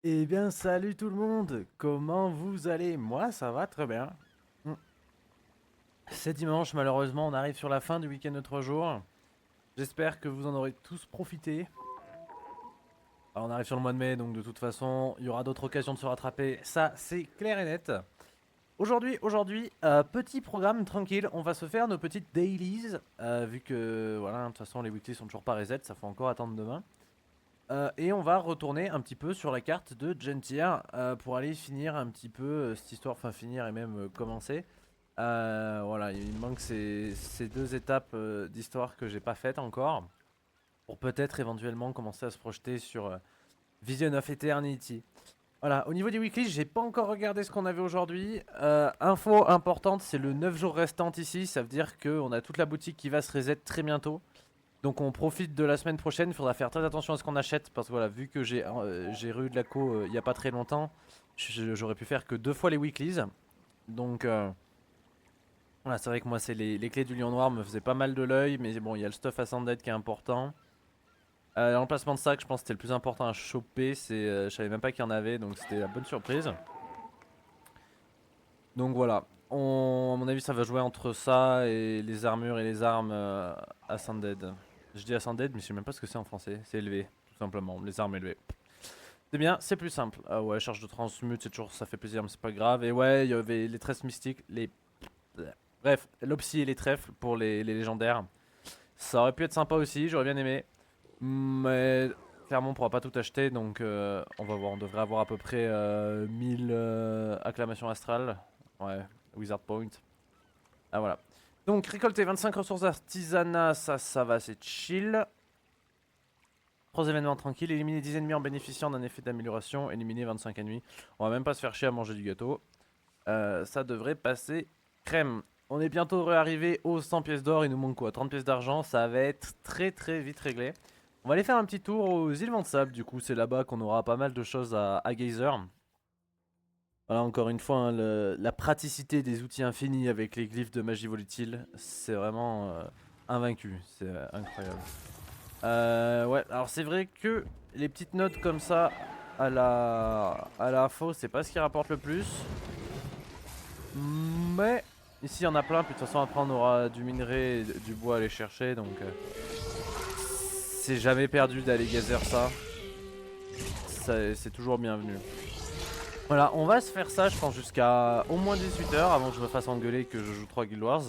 Eh bien, salut tout le monde! Comment vous allez? Moi, ça va très bien. Hmm. C'est dimanche, malheureusement, on arrive sur la fin du week-end de 3 jours. J'espère que vous en aurez tous profité. Alors, on arrive sur le mois de mai, donc de toute façon, il y aura d'autres occasions de se rattraper. Ça, c'est clair et net. Aujourd'hui, petit programme tranquille. On va se faire nos petites dailies. Vu que, voilà, de toute façon, les weeklies sont toujours pas reset, ça faut encore attendre demain. Et on va retourner un petit peu sur la carte de Gentir pour aller finir un petit peu cette histoire, enfin finir et même commencer. Voilà, il me manque ces deux étapes d'histoire que j'ai pas faites encore. Pour peut-être éventuellement commencer à se projeter sur Vision of Eternity. Voilà, au niveau des weeklies, j'ai pas encore regardé ce qu'on avait aujourd'hui. Info importante, c'est le 9 jours restant ici. Ça veut dire qu'on a toute la boutique qui va se reset très bientôt. Donc on profite de la semaine prochaine, il faudra faire très attention à ce qu'on achète parce que voilà, vu que j'ai eu de la co il y a pas très longtemps, j'aurais pu faire que 2 fois les weeklies. Donc voilà, c'est vrai que moi c'est les clés du lion noir me faisaient pas mal de l'œil, mais bon, il y a le stuff Ascended qui est important. L'emplacement de sac, je pense que c'était le plus important à choper, je savais même pas qu'il y en avait, donc c'était la bonne surprise. Donc voilà, à mon avis ça va jouer entre ça et les armures et les armes Ascended. Je dis Ascended mais je sais même pas ce que c'est en français, c'est élevé, tout simplement, les armes élevées. C'est bien, c'est plus simple. Ah ouais, charge de transmute, c'est toujours, ça fait plaisir mais c'est pas grave. Et ouais, il y avait les tresses mystiques, Bref, l'Opsy et les trèfles pour les légendaires. Ça aurait pu être sympa aussi, j'aurais bien aimé. Mais clairement on pourra pas tout acheter donc on va voir, on devrait avoir à peu près 1000 acclamations astrales. Ouais, Wizard Point. Ah voilà. Donc récolter 25 ressources artisanat, ça va, c'est chill. 3 événements tranquilles, éliminer 10 ennemis en bénéficiant d'un effet d'amélioration, éliminer 25 ennemis. On va même pas se faire chier à manger du gâteau. Ça devrait passer crème. On est bientôt réarrivé aux 100 pièces d'or, il nous manque quoi? 30 pièces d'argent, ça va être très très vite réglé. On va aller faire un petit tour aux îles Vent de Sable, du coup c'est là-bas qu'on aura pas mal de choses à Geyser. Voilà, encore une fois, hein, la praticité des outils infinis avec les glyphes de magie volatile, c'est vraiment invaincu, c'est incroyable. Ouais, alors c'est vrai que les petites notes comme ça à la faux, c'est pas ce qui rapporte le plus. Mais ici il y en a plein, puis de toute façon après on aura du minerai et du bois à aller chercher, donc c'est jamais perdu d'aller gazer ça. C'est toujours bienvenu. Voilà, on va se faire ça je pense jusqu'à au moins 18 heures avant que je me fasse engueuler que je joue 3 Guild Wars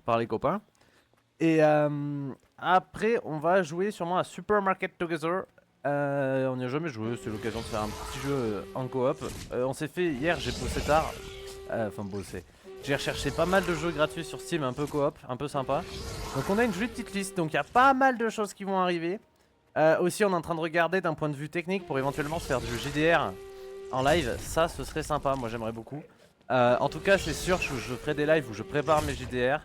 par les copains. Et après, on va jouer sûrement à Supermarket Together. On n'y a jamais joué, c'est l'occasion de faire un petit jeu en coop. On s'est fait hier, j'ai bossé tard. Enfin, bossé. J'ai recherché pas mal de jeux gratuits sur Steam, un peu coop, un peu sympa. Donc, on a une jolie petite liste, donc il y a pas mal de choses qui vont arriver. Aussi, on est en train de regarder d'un point de vue technique pour éventuellement se faire du JDR en live. Ça, ce serait sympa, moi j'aimerais beaucoup. En tout cas, c'est sûr, je ferai des lives où je prépare mes JDR.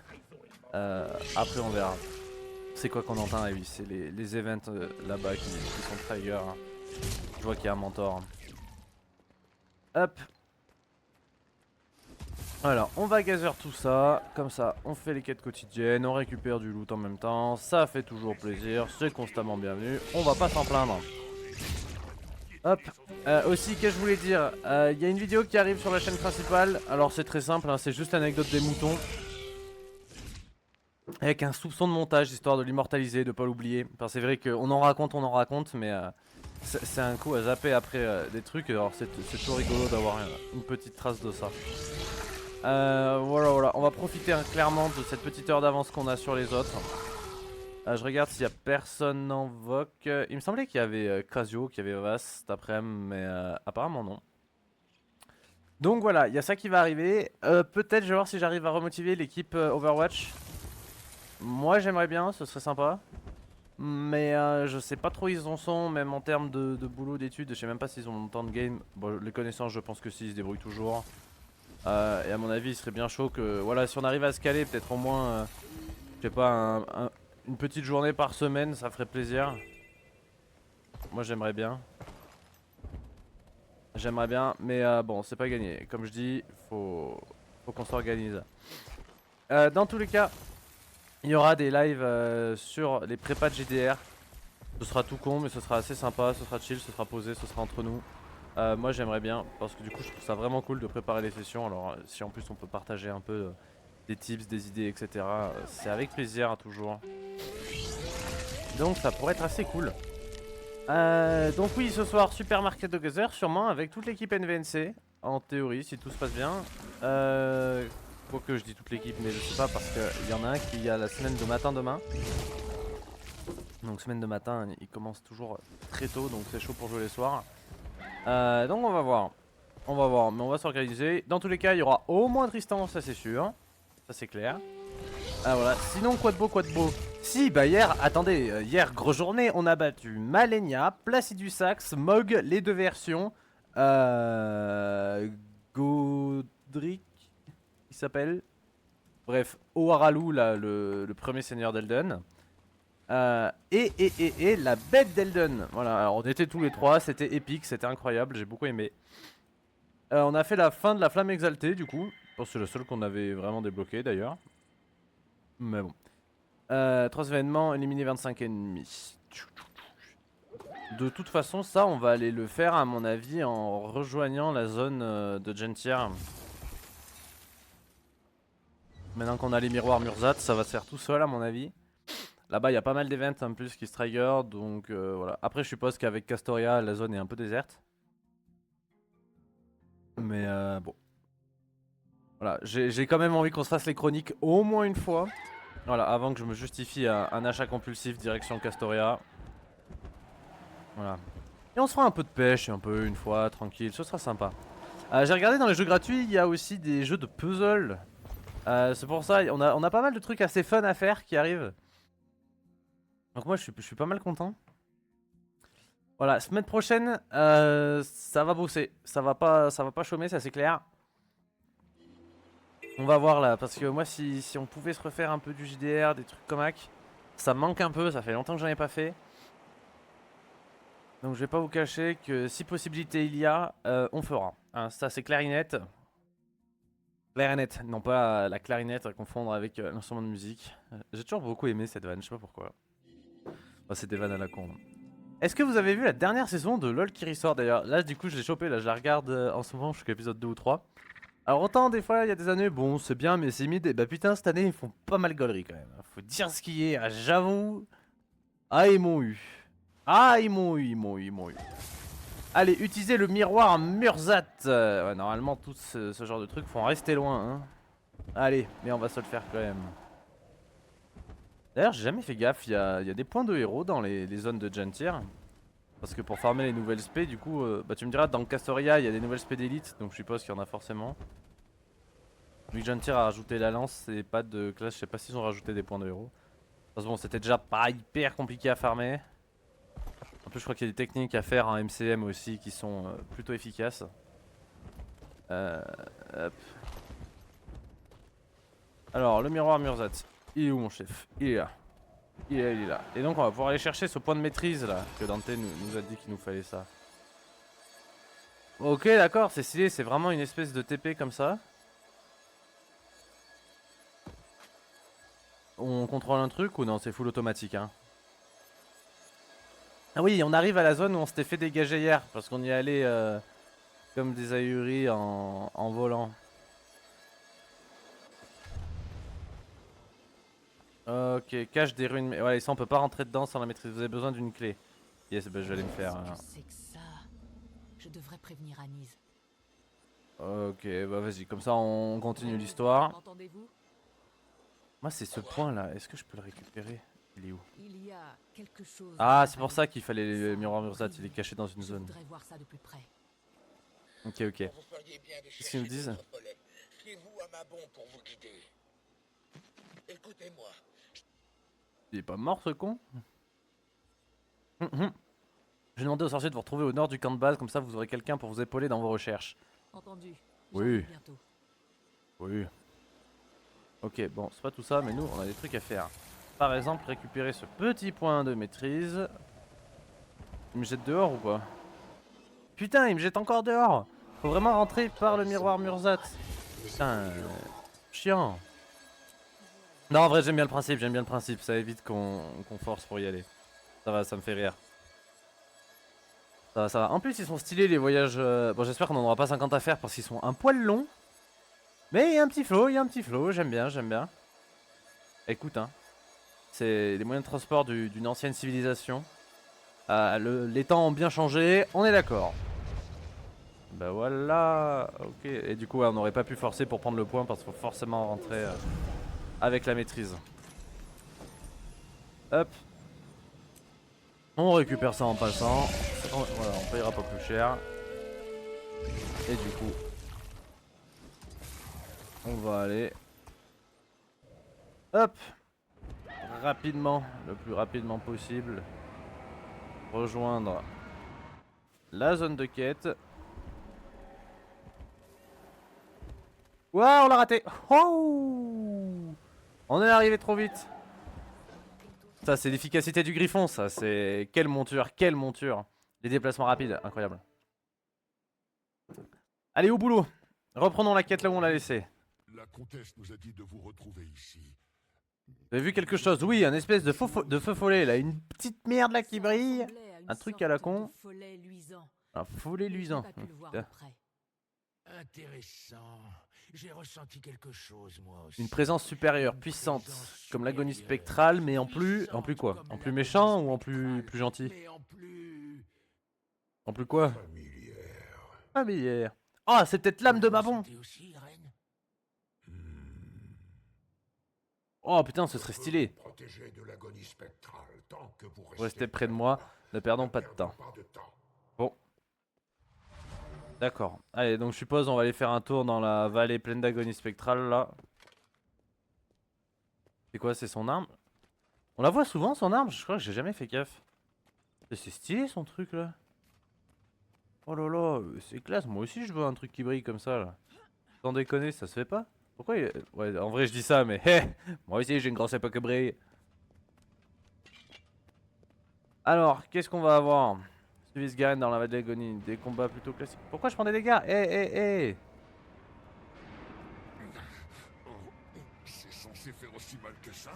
Après, on verra. C'est quoi qu'on entend? Ah oui, c'est les events là-bas qui sont trigger. Hein. Je vois qu'il y a un mentor. Hop. Alors, on va gazer tout ça. Comme ça, on fait les quêtes quotidiennes. On récupère du loot en même temps. Ça fait toujours plaisir. C'est constamment bienvenu. On va pas s'en plaindre. Hop. Aussi, qu'est-ce que je voulais dire? Il y a une vidéo qui arrive sur la chaîne principale. Alors, c'est très simple. Hein, c'est juste l'anecdote des moutons. Avec un soupçon de montage, histoire de l'immortaliser, de pas l'oublier. Enfin, c'est vrai qu'on en raconte, mais c'est un coup à zapper après des trucs. Alors c'est toujours rigolo d'avoir une petite trace de ça. Voilà, on va profiter hein, clairement de cette petite heure d'avance qu'on a sur les autres. Je regarde s'il y a personne en voc. Il me semblait qu'il y avait Casio, qu'il y avait Vas cet après-midi, mais apparemment non. Donc voilà, il y a ça qui va arriver. Peut-être je vais voir si j'arrive à remotiver l'équipe Overwatch. Moi j'aimerais bien, ce serait sympa. Mais je sais pas trop où ils en sont, même en termes de boulot, d'études. Je sais même pas s'ils ont tant de game. Bon, les connaissances, je pense que si, ils se débrouillent toujours. Et à mon avis, il serait bien chaud que, voilà, si on arrive à se caler, peut-être au moins, je sais pas, une petite journée par semaine, ça ferait plaisir. Moi, j'aimerais bien. J'aimerais bien, mais bon, c'est pas gagné. Comme je dis, faut qu'on s'organise. Dans tous les cas, il y aura des lives sur les prépas de GDR. Ce sera tout con mais ce sera assez sympa, ce sera chill, ce sera posé, ce sera entre nous. Moi j'aimerais bien parce que du coup je trouve ça vraiment cool de préparer les sessions. Alors si en plus on peut partager un peu des tips, des idées, etc. C'est avec plaisir toujours. Donc ça pourrait être assez cool. Donc oui, ce soir Super Market Together sûrement avec toute l'équipe NVNC. En théorie si tout se passe bien. Quoique je dis toute l'équipe mais je sais pas parce qu'il y en a un qui a la semaine de matin demain. Donc semaine de matin il commence toujours très tôt donc c'est chaud pour jouer les soirs. Donc on va voir. On va voir, mais on va s'organiser. Dans tous les cas, il y aura au moins Tristan, ça c'est sûr. Ça c'est clair. Ah voilà, sinon quoi de beau. Si, bah hier, attendez, hier, grosse journée, on a battu Malenia, Placidusax, Mog, les deux versions. Godric, il s'appelle. Bref, Oaralu, là, le premier seigneur d'Elden. Et la bête d'Elden. Voilà, alors on était tous les trois, c'était épique, c'était incroyable, j'ai beaucoup aimé. On a fait la fin de la flamme exaltée du coup. Je pense que c'est le seul qu'on avait vraiment débloqué d'ailleurs. Mais bon. 3 événements, éliminer 25 ennemis. De toute façon, ça on va aller le faire à mon avis en rejoignant la zone de Gentier. Maintenant qu'on a les miroirs Murzat, ça va se faire tout seul à mon avis. Là-bas il y a pas mal d'événements en plus qui se trigger, donc voilà. Après je suppose qu'avec Castoria la zone est un peu déserte. Mais bon. Voilà, j'ai quand même envie qu'on se fasse les chroniques au moins une fois. Voilà, avant que je me justifie un achat compulsif direction Castoria. Voilà. Et on se fera un peu de pêche, un peu une fois, tranquille, ce sera sympa. J'ai regardé dans les jeux gratuits, il y a aussi des jeux de puzzle. C'est pour ça, on a pas mal de trucs assez fun à faire qui arrivent. Donc moi je suis pas mal content. Voilà, semaine prochaine, ça va bosser. Ça va pas chômer, ça c'est clair. On va voir là, parce que moi si on pouvait se refaire un peu du JDR, des trucs comme hack, ça me manque un peu, ça fait longtemps que j'en ai pas fait. Donc je vais pas vous cacher que si possibilité il y a, on fera. Hein, ça c'est clarinette. Clarinette, non pas la clarinette à confondre avec l'instrument de musique. J'ai toujours beaucoup aimé cette vanne, je sais pas pourquoi. Oh, c'est des vannes à la con. Est-ce que vous avez vu la dernière saison de LoL qui ressort d'ailleurs? Là du coup je l'ai chopé, là je la regarde en ce moment, je suis qu'à épisode 2 ou 3. Alors autant des fois il y a des années, bon c'est bien mais c'est mid, et bah putain cette année ils font pas mal gaulerie quand même. Faut dire ce qui est, j'avoue. Ah ils m'ont eu. Ah ils m'ont eu. Allez, utilisez le miroir Murzat. Ouais, normalement tous ce genre de trucs font rester loin. Hein. Allez, mais on va se le faire quand même. D'ailleurs j'ai jamais fait gaffe, il y a des points de héros dans les zones de Gentir. Parce que pour farmer les nouvelles spé, du coup, bah tu me diras, dans Castoria, il y a des nouvelles spé d'élite, donc je suppose qu'il y en a forcément. Vu que Gentir a rajouté la lance et pas de classe, je sais pas s'ils ont rajouté des points de héros. Parce que bon, c'était déjà pas hyper compliqué à farmer. En plus, je crois qu'il y a des techniques à faire en MCM aussi qui sont plutôt efficaces. Hop. Alors, le miroir Murzat, il est où mon chef? Il est là. Il est là. Et donc, on va pouvoir aller chercher ce point de maîtrise là, que Dante nous a dit qu'il nous fallait ça. Ok, d'accord, c'est stylé, c'est vraiment une espèce de TP comme ça. On contrôle un truc ou non? C'est full automatique, hein. Ah oui, on arrive à la zone où on s'était fait dégager hier, parce qu'on y allait comme des ahuris en volant. Ok, cache des ruines. Ouais, ça on peut pas rentrer dedans sans la maîtrise. Vous avez besoin d'une clé. Yes, bah je vais aller me faire. C'est que ça. Je devrais prévenir Anise. Ok, bah vas-y, comme ça on continue l'histoire. M'entendez-vous? Moi c'est ce point là, est-ce que je peux le récupérer? Il est où? Il y a quelque chose. Ah, c'est pour ça qu'il fallait le miroir Murzat, il est caché dans une zone. Je voudrais voir ça de plus près. Ok, ok. Qu'est-ce qu'ils me disent? Fiez-vous à ma bombe pour vous guider. Écoutez-moi. Il est pas mort ce con? J'ai demandé aux sorciers de vous retrouver au nord du camp de base, comme ça vous aurez quelqu'un pour vous épauler dans vos recherches. Entendu. Oui. Bientôt. Oui. Ok, bon, c'est pas tout ça, mais nous, on a des trucs à faire. Par exemple, récupérer ce petit point de maîtrise. Il me jette dehors ou quoi? Putain, il me jette encore dehors! Faut vraiment rentrer par le miroir Murzat. Putain, chiant. Non, en vrai, j'aime bien le principe, ça évite qu'on force pour y aller. Ça va, ça me fait rire. Ça va, ça va. En plus, ils sont stylés les voyages. Bon, j'espère qu'on n'en aura pas 50 à faire parce qu'ils sont un poil longs. Mais il y a un petit flow, il y a un petit flow. J'aime bien, j'aime bien. Écoute, hein. C'est les moyens de transport d'une ancienne civilisation. Les temps ont bien changé, on est d'accord. Bah voilà, ok. Et du coup, ouais, on n'aurait pas pu forcer pour prendre le point parce qu'il faut forcément rentrer avec la maîtrise. Hop. On récupère ça en passant. Voilà, on payera pas plus cher. Et du coup, on va aller. Hop. Rapidement, le plus rapidement possible. Rejoindre la zone de quête. Ouah, on l'a raté. Oh, on est arrivé trop vite. Ça, c'est l'efficacité du griffon, ça. C'est quelle monture, quelle monture. Les déplacements rapides, incroyable. Allez, au boulot. Reprenons la quête là où on l'a laissé. La comtesse nous a dit de vous retrouver ici. Vous avez vu quelque chose? Oui, un espèce de feu follet là. Une petite merde là qui brille. Un truc à la con. Un follet luisant. Intéressant. J'ai ressenti quelque chose, moi aussi. Une présence supérieure, puissante, comme l'agonie spectrale, mais en plus quoi? En plus méchant ou en plus gentil? Mais en plus... En plus quoi? Familière. Familière. Ah, c'est peut-être l'âme de Mabon. Aussi, reine. Oh putain, ce serait stylé. Protégé de l'agonie spectrale tant que vous Restez près de moi, ne perdons pas de temps. Bon. D'accord. Allez, donc je suppose on va aller faire un tour dans la vallée pleine d'agonie spectrale là. C'est quoi, c'est son arme? On la voit souvent son arme? Je crois que j'ai jamais fait gaffe. C'est stylé son truc là. Oh là là, c'est classe. Moi aussi je veux un truc qui brille comme ça là. Sans déconner, ça se fait pas? Pourquoi il... Ouais, en vrai je dis ça, mais hé, moi aussi j'ai une grosse époque brille. Alors, qu'est-ce qu'on va avoir? Suivis Garen dans la vallée d'agonie. Des combats plutôt classiques. Pourquoi je prends des dégâts? Eh. C'est censé faire aussi mal que ça?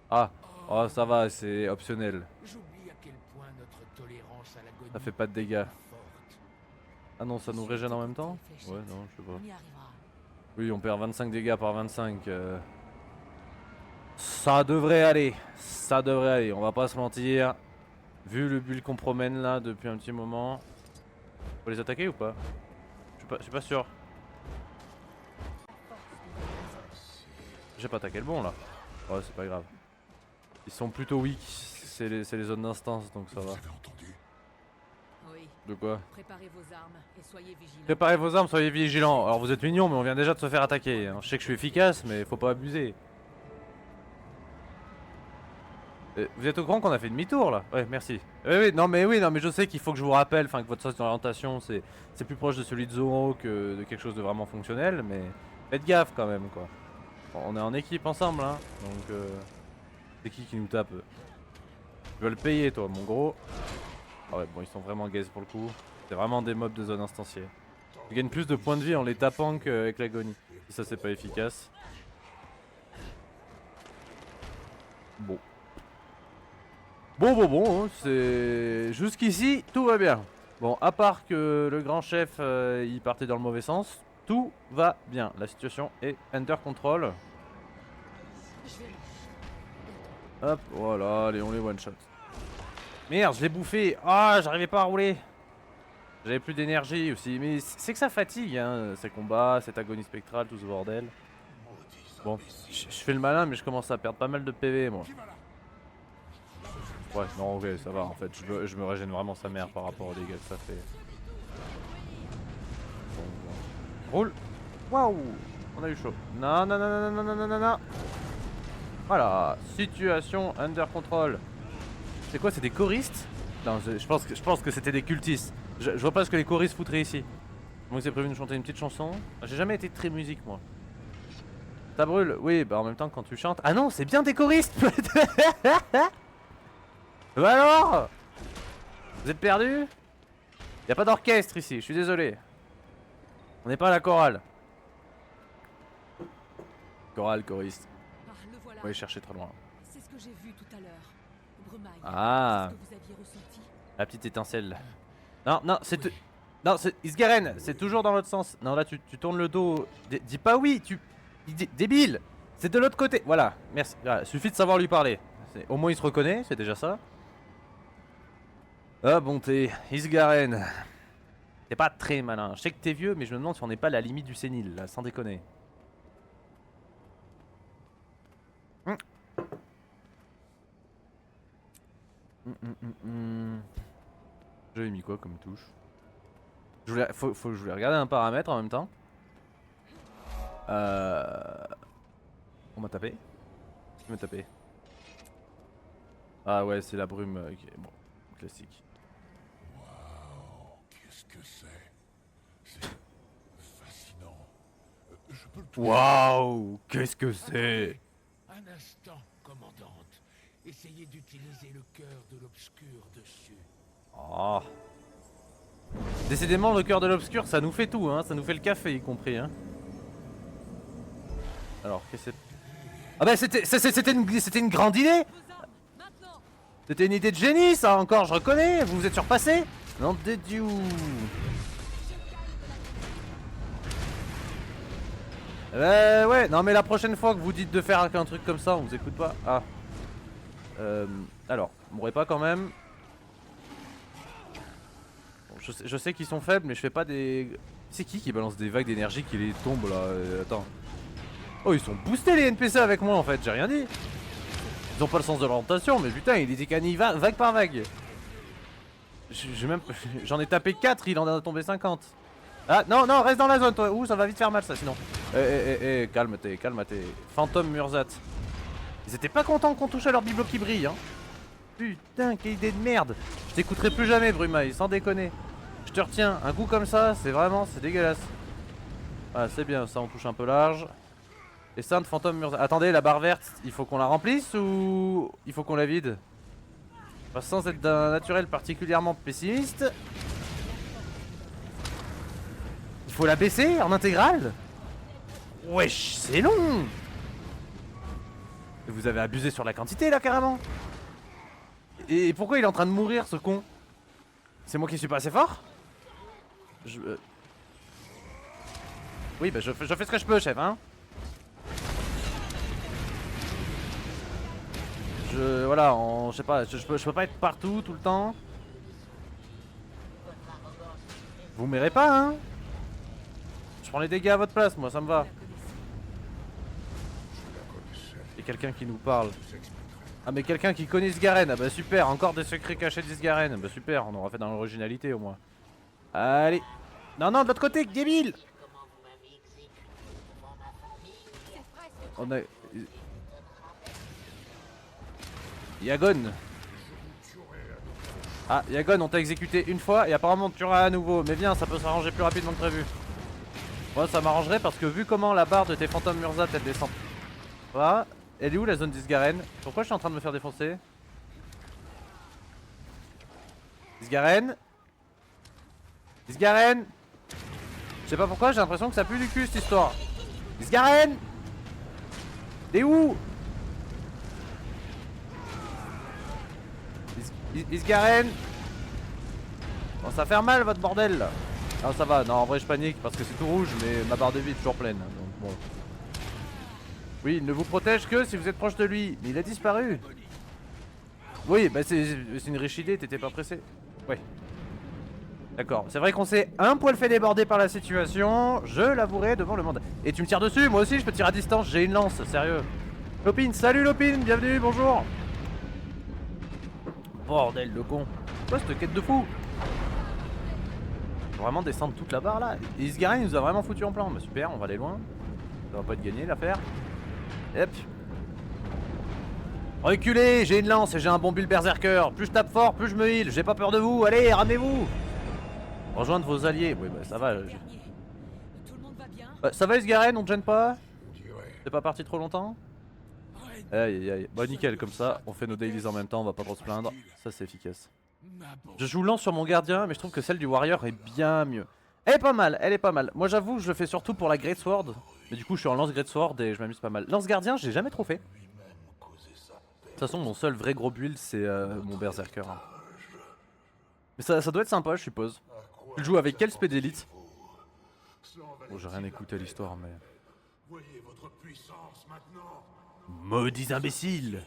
Ah, oh ça va, c'est optionnel. J'oublie à quel point notre tolérance à l'agonie Ça fait pas de dégâts. est forte. Ah non, ça nous régène en même temps? Ouais, non, je sais pas. On y arrivera. Oui, on perd 25 dégâts par 25. Ça devrait aller. Ça devrait aller, on va pas se mentir. Vu le build qu'on promène là depuis un petit moment. Faut les attaquer ou pas? Je suis pas sûr. J'ai pas attaqué le bon là. Ouais, c'est pas grave. Ils sont plutôt weak. C'est les zones d'instance donc ça va. Vous avez entendu? Oui. De quoi? Préparez vos armes et soyez vigilants. Préparez vos armes, soyez vigilants. Alors vous êtes mignons, mais on vient déjà de se faire attaquer. Hein. Je sais que je suis efficace, mais faut pas abuser. Vous êtes au courant qu'on a fait demi-tour là? Ouais, merci. Oui, non mais je sais qu'il faut que je vous rappelle, enfin que votre sens d'orientation c'est plus proche de celui de Zoro que de quelque chose de vraiment fonctionnel, mais faites gaffe quand même quoi. Bon, on est en équipe ensemble hein, donc c'est qui nous tape? Tu vas le payer toi mon gros. Ah ouais bon ils sont vraiment gaze pour le coup. C'est vraiment des mobs de zone instanciée. Tu gagnes plus de points de vie en les tapant qu'avec l'agonie. Si ça c'est pas efficace. Bon. Bon, hein, c'est... Jusqu'ici, tout va bien. Bon, à part que le grand chef, il partait dans le mauvais sens, tout va bien. La situation est under control. Hop, voilà, allez, on les one-shot. Merde, je l'ai bouffé. Ah, j'arrivais pas à rouler. J'avais plus d'énergie aussi. Mais c'est que ça fatigue, hein, ces combats, cette agonie spectrale, tout ce bordel. Bon, je fais le malin, mais je commence à perdre pas mal de PV, moi. Ouais, non, ok, ça va en fait. Je me régène vraiment sa mère par rapport aux dégâts que ça fait. Bon. Roule. Waouh, on a eu chaud. Non. Voilà, situation under control. C'est quoi, c'est des choristes? Non, je pense que c'était des cultistes. Je vois pas ce que les choristes foutraient ici. Moi, c'est prévu de chanter une petite chanson. J'ai jamais été très musique, moi. Ça brûle? Oui, bah en même temps, quand tu chantes. Ah non, c'est bien des choristes. Bah alors? Vous êtes perdus? Y'a pas d'orchestre ici, je suis désolé. On n'est pas à la chorale. Chorale, choriste. Ah, le voilà. On va aller chercher très loin. C'est ce que j'ai vu tout à l'heure. Bremaille. Ah, C'est ce que vous aviez ressenti? la petite étincelle. Non, non, c'est... Non, c'est Isgaren, c'est toujours dans l'autre sens. Non, là, tu tournes le dos. Dis pas oui, débile. C'est de l'autre côté. Voilà, merci. Voilà, suffit de savoir lui parler. Au moins, il se reconnaît, c'est déjà ça. Ah, bonté. Isgaren. T'es pas très malin. Je sais que t'es vieux, mais je me demande si on n'est pas à la limite du sénile, là, sans déconner. J'avais mis quoi comme touche? Faut que je voulais regarder un paramètre en même temps. On m'a tapé. Qui m'a tapé? Ah ouais, c'est la brume. Ok, bon, classique. Waouh, qu'est-ce que c'est? C'est fascinant. Je peux le toucher. Waouh, qu'est-ce que c'est? Un instant, commandante. Essayez d'utiliser le cœur de l'obscur dessus. Oh. Décidément, le cœur de l'obscur, ça nous fait tout, hein. Ça nous fait le café, y compris, hein. Alors, qu'est-ce que c'est? Ah bah c'était une grande idée. C'était une idée de génie, ça, encore, je reconnais. Vous vous êtes surpassé. Non, de Dieu. Ouais, non mais la prochaine fois que vous dites de faire un truc comme ça, on vous écoute pas. Ah. Alors, mourrez pas quand même. Bon, je sais qu'ils sont faibles, mais je fais pas des... C'est qui balance des vagues d'énergie qui les tombent là? Attends. Oh, ils sont boostés les NPC avec moi en fait, j'ai rien dit. Ils ont pas le sens de l'orientation, mais putain, il était canny vague par vague. J'en ai tapé 4, il en a tombé 50. Ah non, non, reste dans la zone toi. Ouh, ça va vite faire mal ça sinon. Calme-toi, calme-toi. Fantôme Murzat. Ils étaient pas contents qu'on touche à leur bibelot qui brille, hein. Putain, quelle idée de merde. Je t'écouterai plus jamais, Brumaille, sans déconner. Je te retiens, un coup comme ça, c'est dégueulasse. Ah, c'est bien, ça on touche un peu large. Et Sainte Fantôme Murzat. Attendez, la barre verte, il faut qu'on la remplisse ou il faut qu'on la vide? Enfin, sans être d'un naturel particulièrement pessimiste. Il faut la baisser en intégrale? Wesh, c'est long. Vous avez abusé sur la quantité là carrément. Et pourquoi il est en train de mourir ce con? C'est moi qui suis pas assez fort? Oui bah je fais ce que je peux chef hein. Voilà, je sais pas, je peux pas être partout tout le temps. Vous m'aimez pas hein? Je prends les dégâts à votre place, moi ça me va. Et quelqu'un qui nous parle. Ah mais quelqu'un qui connaît Isgaren, ah bah super, encore des secrets cachés d'Isgaren, bah super, on aura fait dans l'originalité au moins. Allez. Non non, de l'autre côté, débile. On a... Yagon. Ah, Yagon, on t'a exécuté une fois et apparemment on te tuera à nouveau. Mais viens, ça peut s'arranger plus rapidement que prévu. Moi ça m'arrangerait parce que vu comment la barre de tes fantômes Murzat elle descend. Voilà. Elle est où la zone d'Isgaren? Pourquoi je suis en train de me faire défoncer? Isgaren? Isgaren? Je sais pas pourquoi, j'ai l'impression que ça pue du cul cette histoire. Isgaren? T'es où? Isgaren? Bon, ça va faire mal votre bordel là. Non, ça va, non, en vrai je panique parce que c'est tout rouge, mais ma barre de vie est toujours pleine. Donc bon. Oui, il ne vous protège que si vous êtes proche de lui. Mais il a disparu. Oui, bah c'est une riche idée, t'étais pas pressé. Ouais. D'accord, c'est vrai qu'on s'est un poil fait déborder par la situation, je l'avouerai devant le monde. Et tu me tires dessus, moi aussi je peux tirer à distance, j'ai une lance, sérieux. Lopine, salut Lopine, bienvenue, bonjour. Bordel de con. Quoi cette quête de fou? Faut vraiment descendre toute la barre là. Et Isgaren il nous a vraiment foutu en plan, bah super, on va aller loin. Ça va pas être gagné l'affaire. Hop. Reculez, j'ai une lance et j'ai un bon bulle berserker. Plus je tape fort, plus je me heal. J'ai pas peur de vous, allez, ramenez-vous. Rejoindre vos alliés. Oui bah ça va. Tout le monde va bien? Bah, ça va Isgaren, on te gêne pas? T'es pas parti trop longtemps? Ouais, Aïe aïe aïe. Bah nickel, comme ça on fait nos dailies en même temps, on va pas trop se plaindre. Ça c'est efficace. ma bonne. Je joue lance sur mon gardien, mais je trouve que celle du warrior est bien mieux. Elle est pas mal, elle est pas mal. Moi j'avoue, je le fais surtout pour la Great Sword. Mais du coup je suis en lance Great Sword et je m'amuse pas mal. Lance gardien, j'ai jamais trop fait. toute façon, mon seul vrai gros build, c'est mon Berserker. Hein. Mais ça doit être sympa, je suppose. Tu le joues avec quel speed elite? Bon, j'ai rien écouté à l'histoire, mais... Voyez votre puissance maintenant. Maudits imbéciles!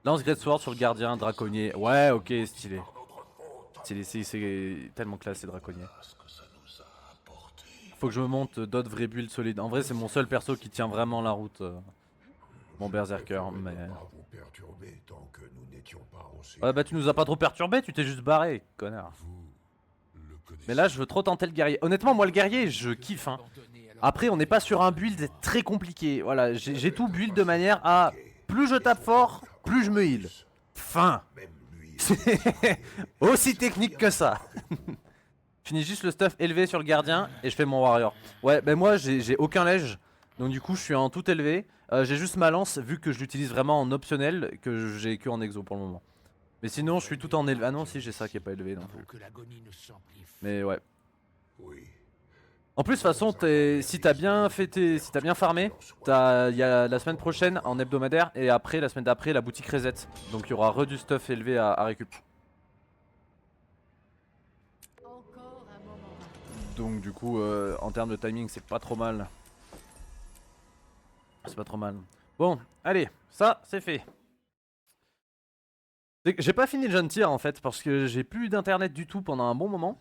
Lance Great Sword sur le gardien, draconnier. Ouais, ok, stylé. Stylé, c'est tellement classe, draconnier. Faut que je me monte d'autres vrais builds solides. En vrai, c'est mon seul perso qui tient vraiment la route. Mon Berserker, mais... Ouais, bah tu nous as pas trop perturbé, tu t'es juste barré, connard. Mais là, je veux trop tenter le guerrier. Honnêtement, moi, le guerrier, je kiffe. Hein. Après, on n'est pas sur un build très compliqué. Voilà, j'ai tout build de manière à... Plus je tape fort, plus je me heal. Fin. C'est aussi technique que ça. Je finis juste le stuff élevé sur le gardien et je fais mon warrior. Ouais, ben moi, j'ai aucun ledge. Donc du coup, je suis en tout élevé. J'ai juste ma lance, vu que je l'utilise vraiment en optionnel, que j'ai que en exo pour le moment. Mais sinon, je suis tout en élevé. Ah non, si, j'ai ça qui est pas élevé non plus. Mais ouais. En plus, de toute façon, si t'as bien fêté, si t'as bien farmé, il y a la semaine prochaine en hebdomadaire et après, la semaine d'après, la boutique reset. Donc il y aura re du stuff élevé à récup. Donc du coup, en termes de timing, c'est pas trop mal. C'est pas trop mal. Bon, allez, ça, c'est fait. J'ai pas fini le jeune tir en fait, parce que j'ai plus d'internet du tout pendant un bon moment.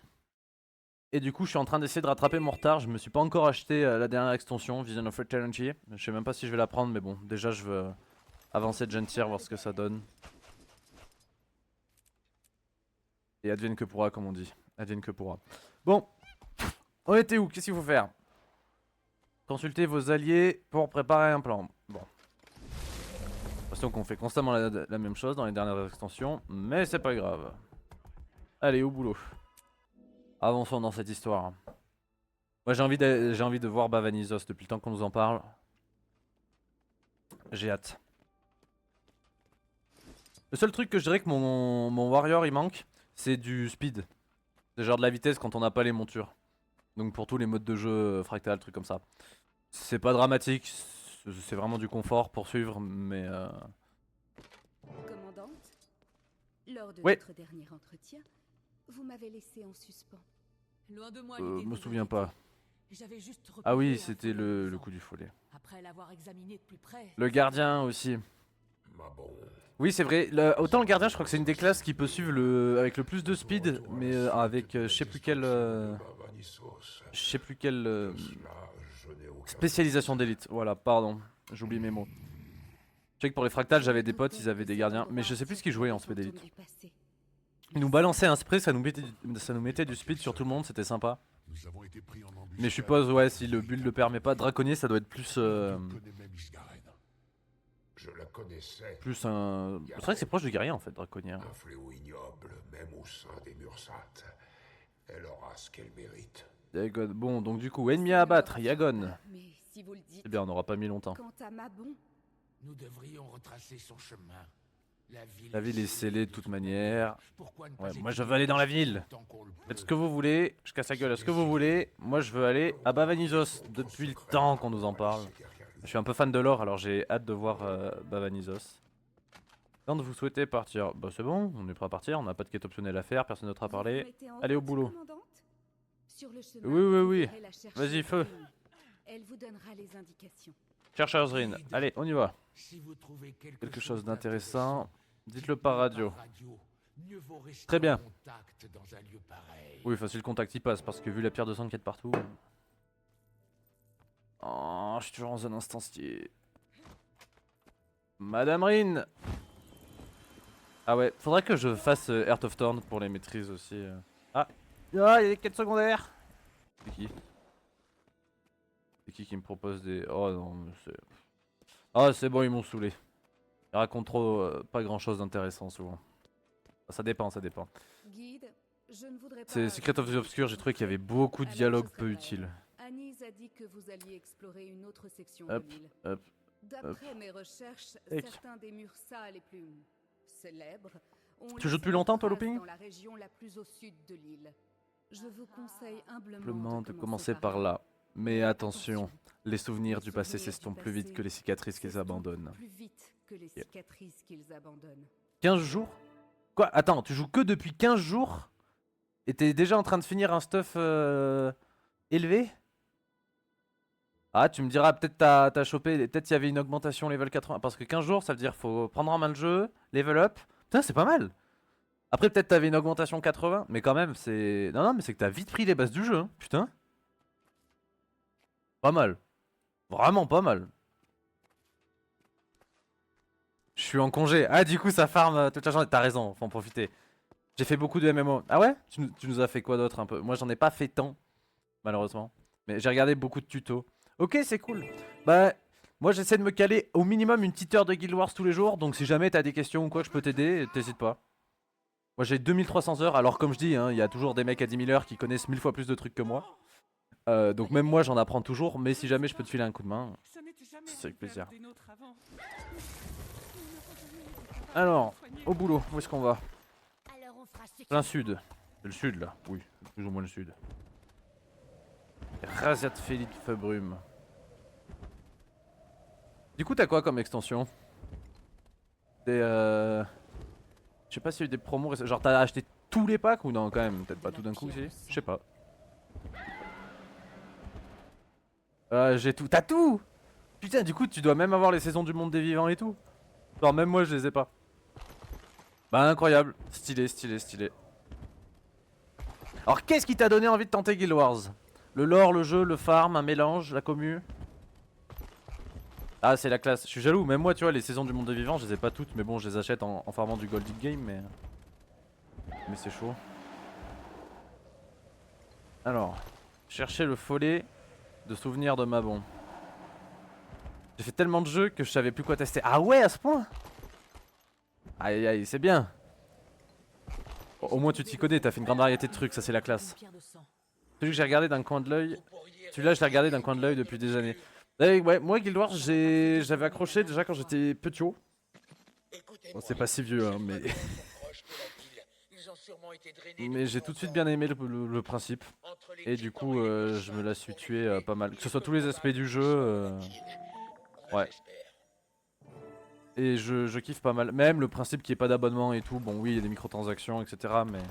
Et du coup, je suis en train d'essayer de rattraper mon retard. Je me suis pas encore acheté la dernière extension, Vision of Eternity. Je sais même pas si je vais la prendre, mais bon, déjà je veux avancer de jeune tir, voir ce que ça donne. Et advienne que pourra, comme on dit. Advienne que pourra. Bon, on était où? Qu'est-ce qu'il faut faire? Consultez vos alliés pour préparer un plan. Bon. J'ai l'impression qu'on fait constamment la même chose dans les dernières extensions, mais c'est pas grave. Allez, au boulot. Avançons dans cette histoire. Moi j'ai envie de voir Bavanizos depuis le temps qu'on nous en parle. J'ai hâte. Le seul truc que je dirais que mon warrior il manque, c'est du speed. C'est genre de la vitesse quand on n'a pas les montures. Donc pour tous les modes de jeu, fractal, trucs comme ça. C'est pas dramatique, c'est vraiment du confort pour suivre, mais... Commandante, lors de Ouais. notre dernier entretien, vous m'avez laissé en suspens. Loin de moi Je l'idée de me vous souviens arrêter. pas. J'avais juste Ah oui, repéré un c'était faux le amusant. coup du follet. Après l'avoir examiné de plus près. Le gardien aussi. Ma bonne. Oui, c'est vrai. Autant le gardien, je crois que c'est une des classes qui peut suivre avec le plus de speed, mais avec je sais plus quelle, spécialisation d'élite. Voilà, pardon, j'oublie mes mots. Je sais que pour les fractales, j'avais des potes, ils avaient des gardiens, mais je sais plus ce qu'ils jouaient en speed d'élite. Ils nous balançaient un spray, ça nous mettait du speed sur tout le monde, c'était sympa. Nous avons été pris en embuscade. Mais je suppose, ouais, si le build le permet pas, draconnier, ça doit être plus. Je connais même Isgaren. Je la connaissais. Plus un. C'est vrai que c'est proche du guerrier en fait, draconnier. Un fléau ignoble, même au sein des murs saints. Elle aura ce qu'elle mérite. Yagon. Bon, donc du coup, ennemi à abattre, Yagon. Mais si vous le dites, C'est bien, on n'aura pas mis longtemps. quant à Mabon, Nous devrions retracer son chemin. La ville est scellée de toute manière. Pourquoi ne pas Ouais, moi je étudier veux aller dans la ville. tant qu'on le peut. Faites ce que vous voulez, je casse la gueule à ce que vous voulez. Moi je veux aller à Bavanizos depuis le temps qu'on nous en parle. Je suis un peu fan de l'or, alors j'ai hâte de voir Bavanizos. Quand vous souhaitez partir, bah c'est bon, on est prêt à partir, on n'a pas de quête optionnelle à faire, personne d'autre à parler. Allez au boulot. Sur le chemin, Oui, oui, vous oui. verrez la chercheuse Vas-y, feu. Rin. Elle vous donnera les indications. Chercheuse Rin, allez, on y va. Si vous trouvez Quelque chose d'intéressant, dites-le par radio. mieux vaut rester Très bien. en contact dans un lieu pareil. Oui, facile contact y passe, parce que vu la pierre de sang qu'il y a de partout... Oh, je suis toujours en zone instancier. Madame Rin. Ah ouais, faudrait que je fasse Heart of Thorn pour les maîtrises aussi. Ah, il y a des quêtes secondaires. C'est qui? C'est qui me propose des... Oh non, mais c'est... Ah c'est bon, ils m'ont saoulé. Ils racontent trop pas grand chose d'intéressant souvent. Ça dépend, ça dépend. Guide, je ne voudrais pas... C'est Secret of the Obscure, j'ai trouvé qu'il y avait beaucoup de dialogues peu utiles. Anise a dit que vous alliez explorer une autre section Hop, de l'île. hop. D'après mes recherches, Ec. certains des murs sales les plus célèbres ont Tu joues depuis laissé longtemps, une toi, trace Looping? dans la région la plus au sud de l'île. Je vous conseille humblement Simplement de commencer commencer par là. Mais attention, les souvenirs du passé s'estompent plus vite que les cicatrices qu'ils abandonnent. Plus vite que les Yep. cicatrices qu'ils abandonnent. 15 jours? Quoi? Attends, tu joues que depuis 15 jours? Et t'es déjà en train de finir un stuff élevé? Ah, tu me diras, peut-être t'as chopé, peut-être il y avait une augmentation level 80. Parce que 15 jours, ça veut dire faut prendre en main le jeu, level up. Putain, c'est pas mal. Après, peut-être t'avais une augmentation 80, mais quand même, c'est... Non, non, mais c'est que t'as vite pris les bases du jeu, hein. Putain. Pas mal. Vraiment pas mal. Je suis en congé. Ah, du coup, ça farm toute la journée. T'as raison, faut en profiter. J'ai fait beaucoup de MMO. Ah ouais? Tu nous as fait quoi d'autre un peu? Moi, j'en ai pas fait tant, malheureusement. Mais j'ai regardé beaucoup de tutos. Ok, c'est cool. Bah, moi, j'essaie de me caler au minimum une petite heure de Guild Wars tous les jours. Donc, si jamais t'as des questions ou quoi, je peux t'aider, t'hésites pas. Moi, j'ai 2300 heures. Alors, comme je dis, hein, il y a toujours des mecs à 10 000 heures qui connaissent 1000 fois plus de trucs que moi. Donc, même moi, j'en apprends toujours. Mais si jamais je peux te filer un coup de main, c'est avec plaisir. Alors, au boulot, où est-ce qu'on va? Plein sud. C'est le sud là, oui, plus ou moins le sud. Razat Félix Feubrume. Du coup, t'as quoi comme extension? Des Je sais pas s'il y a eu des promos récemment. Genre, t'as acheté tous les packs ou non, quand même? Peut-être pas tout d'un coup, si? Je sais pas. J'ai tout. T'as tout! Putain, du coup, tu dois même avoir les saisons du monde des vivants et tout. Genre, même moi, je les ai pas. Bah, incroyable. Stylé, stylé, stylé. Alors, qu'est-ce qui t'a donné envie de tenter Guild Wars? Le lore, le jeu, le farm, un mélange, la commu? Ah, c'est la classe. Je suis jaloux. Même moi, tu vois, les saisons du monde des vivants, je les ai pas toutes. Mais bon, je les achète en farmant du Golden Game. Mais c'est chaud. Alors, chercher le follet de souvenirs de Mabon. J'ai fait tellement de jeux que je savais plus quoi tester. Ah ouais, à ce point? Aïe aïe, c'est bien. Au moins, tu t'y connais. T'as fait une grande variété de trucs. Ça, c'est la classe. Celui que j'ai regardé d'un coin de l'œil. Celui-là, je l'ai regardé d'un coin de l'œil depuis des années. Ouais, moi, Guild Wars, j'avais accroché déjà quand j'étais petit. Bon, c'est pas si vieux, hein, mais. Mais j'ai tout de suite bien aimé le principe. Et du coup, je me la suis tué pas mal. Que ce soit tous les aspects du jeu. Ouais. Et je kiffe pas mal. Même le principe qu'il n'y ait pas d'abonnement et tout. Bon, oui, il y a des microtransactions, etc. Mais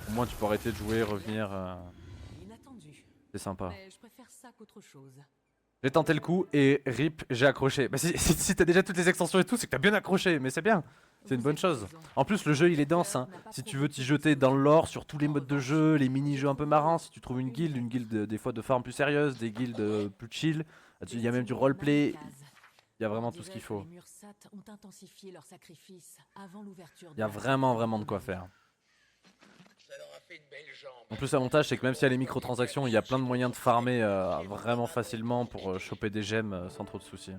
au moins, tu peux arrêter de jouer, revenir. C'est sympa. Mais je préfère ça qu'autre chose. J'ai tenté le coup et rip, j'ai accroché. Bah si t'as déjà toutes les extensions et tout, c'est que t'as bien accroché, mais c'est bien. C'est une bonne chose. En plus, le jeu il est dense. Hein. Si tu veux t'y jeter dans le lore sur tous les modes de jeu, les mini-jeux un peu marrants, si tu trouves une guilde des fois de farm plus sérieuse, des guildes plus chill, il y a même du roleplay, il y a vraiment tout ce qu'il faut. Il y a vraiment de quoi faire. En plus, l'avantage c'est que même s'il y a les microtransactions, il y a plein de moyens de farmer vraiment facilement pour choper des gemmes sans trop de soucis.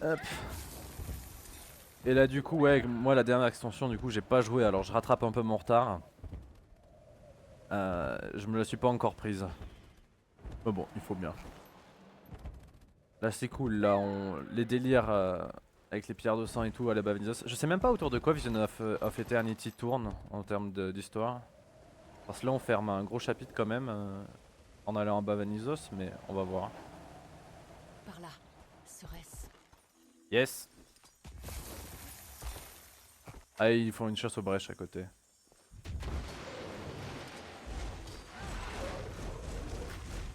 Hop. Et là du coup ouais, moi la dernière extension du coup j'ai pas joué, alors je rattrape un peu mon retard. Je me la suis pas encore prise. Mais bon, il faut bien. Là c'est cool, là les délires avec les pierres de sang et tout à la Bavanisos. Je sais même pas autour de quoi Vision of Eternity tourne en termes d'histoire. Parce que là on ferme un gros chapitre quand même en allant à Bavanisos, mais on va voir. Par là, serait-ce? Yes. Ah, ils font une chasse aux brèches à côté.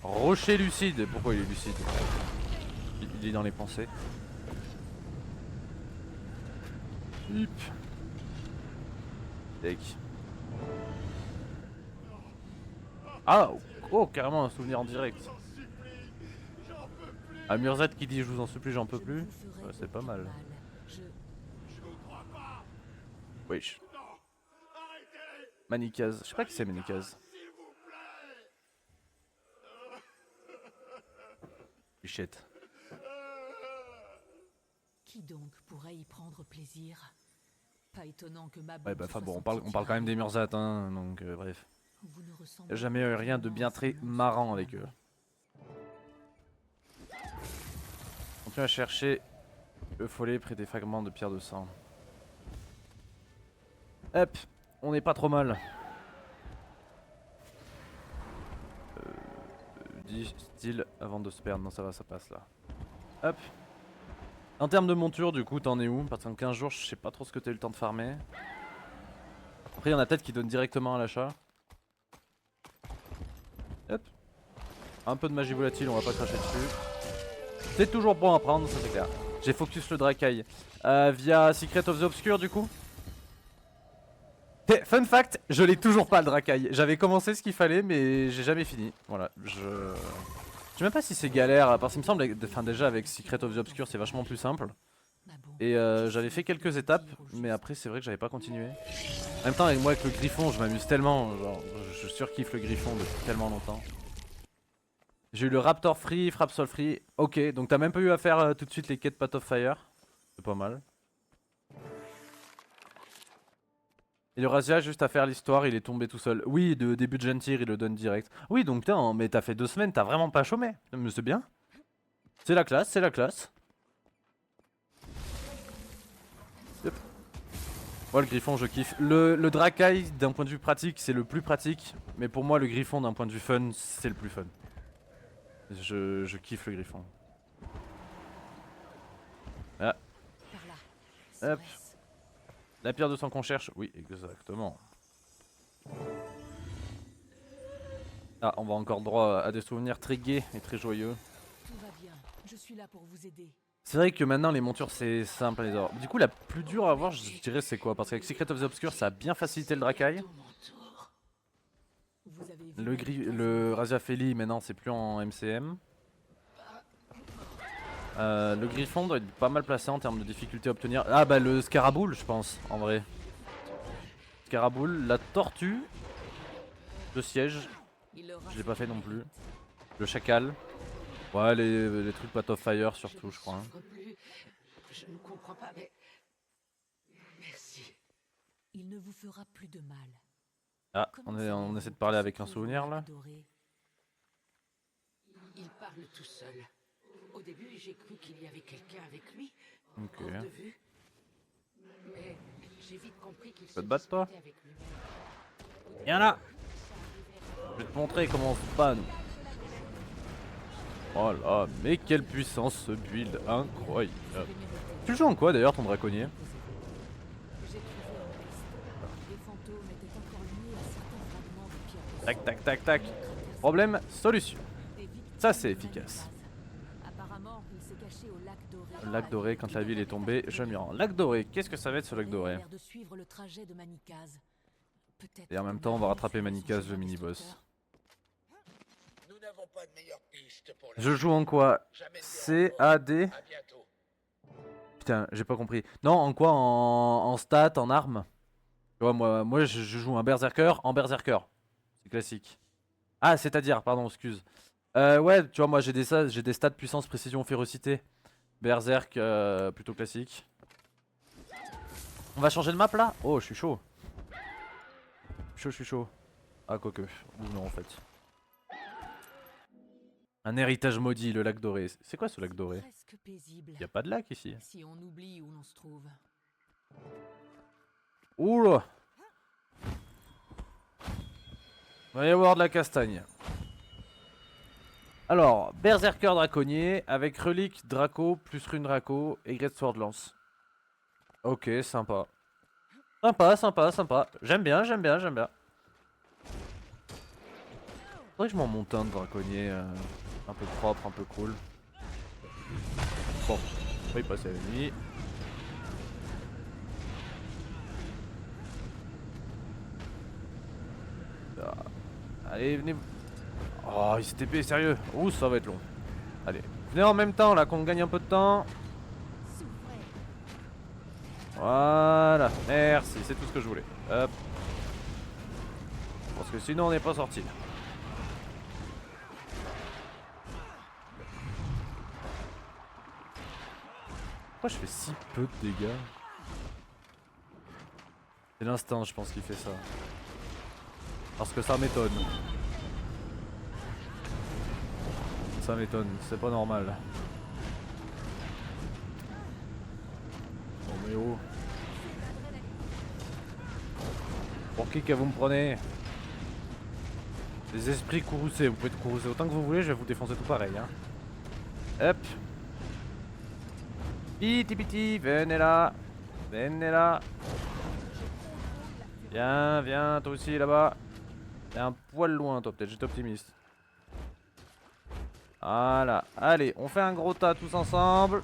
Rocher lucide. Pourquoi il est lucide? Il est dans les pensées. Hip. Deck. Ah, oh, carrément un souvenir en direct. Ah, Murzat qui dit je vous en supplie, j'en peux plus. Ouais, c'est pas mal. Wesh. Manikaz. Je sais pas qui c'est Manikaz. Bichette. Qui donc pourrait y prendre plaisir? Pas étonnant que ma Ouais bah enfin bon, on parle quand même des Murzat hein, donc bref. Y'a jamais eu rien de bien très marrant avec eux. Continue à chercher le follet près des fragments de pierre de sang. Hop, on n'est pas trop mal. dis style avant de se perdre. Non, ça va, ça passe là. Hop. En termes de monture, du coup, t'en es où? Parce qu'en 15 jours, je sais pas trop ce que t'as eu le temps de farmer. Après, il y en a peut-être qui donnent directement à l'achat. Hop. Un peu de magie volatile, on va pas cracher dessus. C'est toujours bon à prendre, ça c'est clair. J'ai focus le Dracaille. Via Secret of the Obscure, du coup. Fun fact, je l'ai toujours pas le Dracaille. J'avais commencé ce qu'il fallait, mais j'ai jamais fini. Voilà, je sais même pas si c'est galère, parce qu'il me semble, enfin déjà avec Secret of the Obscure c'est vachement plus simple. Et j'avais fait quelques étapes, mais après c'est vrai que j'avais pas continué. En même temps avec moi avec le Griffon je m'amuse tellement, genre je surkiffe le Griffon depuis tellement longtemps. J'ai eu le Raptor Free, Frap Sol Free, ok, donc t'as même pas eu à faire tout de suite les quêtes Path of Fire, c'est pas mal. Et le Razia juste à faire l'histoire, il est tombé tout seul. Oui, de début de Gentir, il le donne direct. Oui, donc mais t'as fait 2 semaines, t'as vraiment pas chômé. Mais c'est bien. C'est la classe, c'est la classe. Yep. Moi le Griffon je kiffe. Le Dracaille d'un point de vue pratique c'est le plus pratique. Mais pour moi le Griffon d'un point de vue fun c'est le plus fun. Je kiffe le Griffon. Ah. Hop. La pierre de sang qu'on cherche, oui exactement. Ah on va encore droit à des souvenirs très gais et très joyeux. Tout va bien. Je suis là pour vous aider. C'est vrai que maintenant les montures c'est simple les or. Du coup la plus dure à avoir je dirais c'est quoi? Parce qu'avec Secret of the Obscure ça a bien facilité le Dracaille. Le Razia Feli maintenant c'est plus en MCM. Le Griffon doit être pas mal placé en termes de difficulté à obtenir. Ah bah le Scaraboule je pense en vrai. Scaraboule, la tortue, le siège, je l'ai pas fait non plus. Le chacal. Ouais les trucs Path of Fire surtout je crois. Hein. Je ne comprends pas mais... Merci. Il ne vous fera plus de mal. Ah on essaie de parler avec un souvenir là. Il parle tout seul. Au début, j'ai cru qu'il y avait quelqu'un avec lui. Ok. Hors de vue. Mais j'ai vite compris qu'il se battre toi avec lui. Viens là. Je vais te montrer comment on se panne. Oh là, mais quelle puissance ce build, incroyable. Tu joues en quoi d'ailleurs ton draconnier? Tac tac tac tac. Problème, solution. Ça c'est efficace. Apparemment, il s'est caché au lac Doré. Lac Doré, quand la ville est tombée, je m'y rends. Lac Doré, qu'est-ce que ça va être ce lac Doré? De suivre le trajet de Manikaz. Et en même temps, on va rattraper Manikaz, le mini-boss. Nous n'avons pas de meilleure piste pour la... Je joue en quoi? CAD? À bientôt. Putain, j'ai pas compris. Non, en quoi? En stats, en armes? Tu vois, moi je joue un berserker en berserker. C'est classique. Ah, c'est-à-dire, pardon, excuse. Ouais, tu vois, moi j'ai des stats puissance, précision, férocité. Berserk, plutôt classique. On va changer de map là? Oh, je suis chaud. Je suis chaud. Ah, quoique. Ou non, en fait. Un héritage maudit, le lac doré. C'est quoi ce lac doré? Presque paisible. Y a pas de lac ici. Si on oublie où l'on se trouve. Oula! Va y avoir de la castagne. Alors, Berserker Draconnier avec relique Draco plus rune Draco et Great Sword Lance. Ok, sympa. Sympa, sympa, sympa. J'aime bien, j'aime bien, j'aime bien. Faudrait que je m'en monte un de Draconnier un peu propre, un peu cool. Bon, on va y passer la nuit. Ah. Allez, venez. Oh, il s'est TP, sérieux. Ouh, ça va être long. Allez, venez en même temps là, qu'on gagne un peu de temps. Voilà, merci, c'est tout ce que je voulais. Hop. Parce que sinon on n'est pas sorti. Pourquoi je fais si peu de dégâts? C'est l'instinct, je pense, qui fait ça. Parce que ça m'étonne. Ça m'étonne, c'est pas normal. Bon mais oh. Pour qui que vous me prenez? Les esprits courroucés, vous pouvez te courroucer autant que vous voulez, je vais vous défoncer tout pareil. Hein. Hop. Piti piti, venez là. Venez là. Viens, viens, toi aussi là-bas. T'es un poil loin, toi, peut-être, j'étais optimiste. Voilà, allez, on fait un gros tas tous ensemble.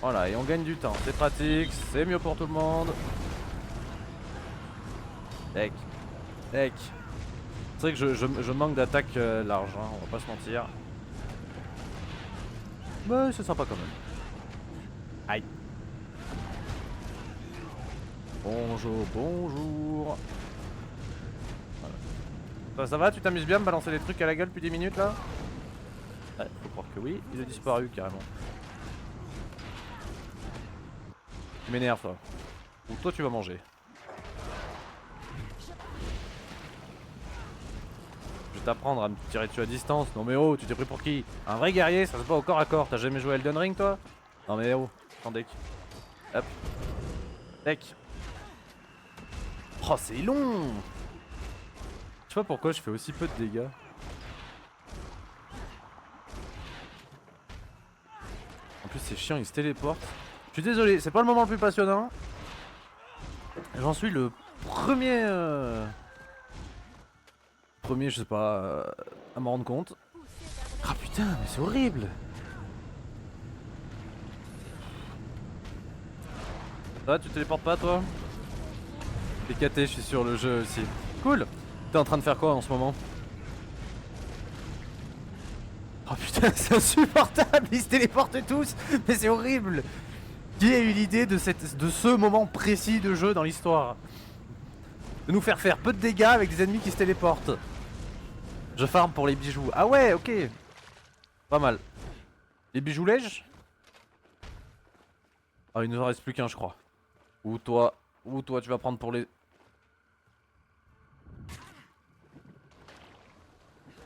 Voilà, et on gagne du temps, c'est pratique, c'est mieux pour tout le monde. Tac, tac. C'est vrai que je manque d'attaque large, hein, on va pas se mentir. Mais c'est sympa quand même. Aïe. Bonjour, bonjour. Voilà. Ça va, tu t'amuses bien à me balancer des trucs à la gueule depuis 10 minutes là? Ouais, faut croire que oui, il a disparu carrément. Tu m'énerves toi. Ou toi tu vas manger. Je vais t'apprendre à me tirer dessus à distance. Non mais oh, tu t'es pris pour qui? Un vrai guerrier, ça se bat au corps à corps. T'as jamais joué à Elden Ring toi? Non mais oh, prends deck. Hop. Deck. Oh c'est long. Je sais pas pourquoi je fais aussi peu de dégâts. En plus c'est chiant, il se téléporte. Je suis désolé, c'est pas le moment le plus passionnant. J'en suis le premier... Premier, je sais pas, à m'en rendre compte. Ah putain, mais c'est horrible. Ça va, tu téléportes pas toi? T'es caté, je suis sur le jeu aussi. Cool. T'es en train de faire quoi en ce moment? Oh putain, c'est insupportable, ils se téléportent tous. Mais c'est horrible. Qui a eu l'idée de ce moment précis de jeu dans l'histoire? De nous faire peu de dégâts avec des ennemis qui se téléportent. Je farm pour les bijoux. Ah ouais, ok. Pas mal. Les bijoux lèges? Ah, il nous en reste plus qu'un, je crois. Ou toi tu vas prendre pour les...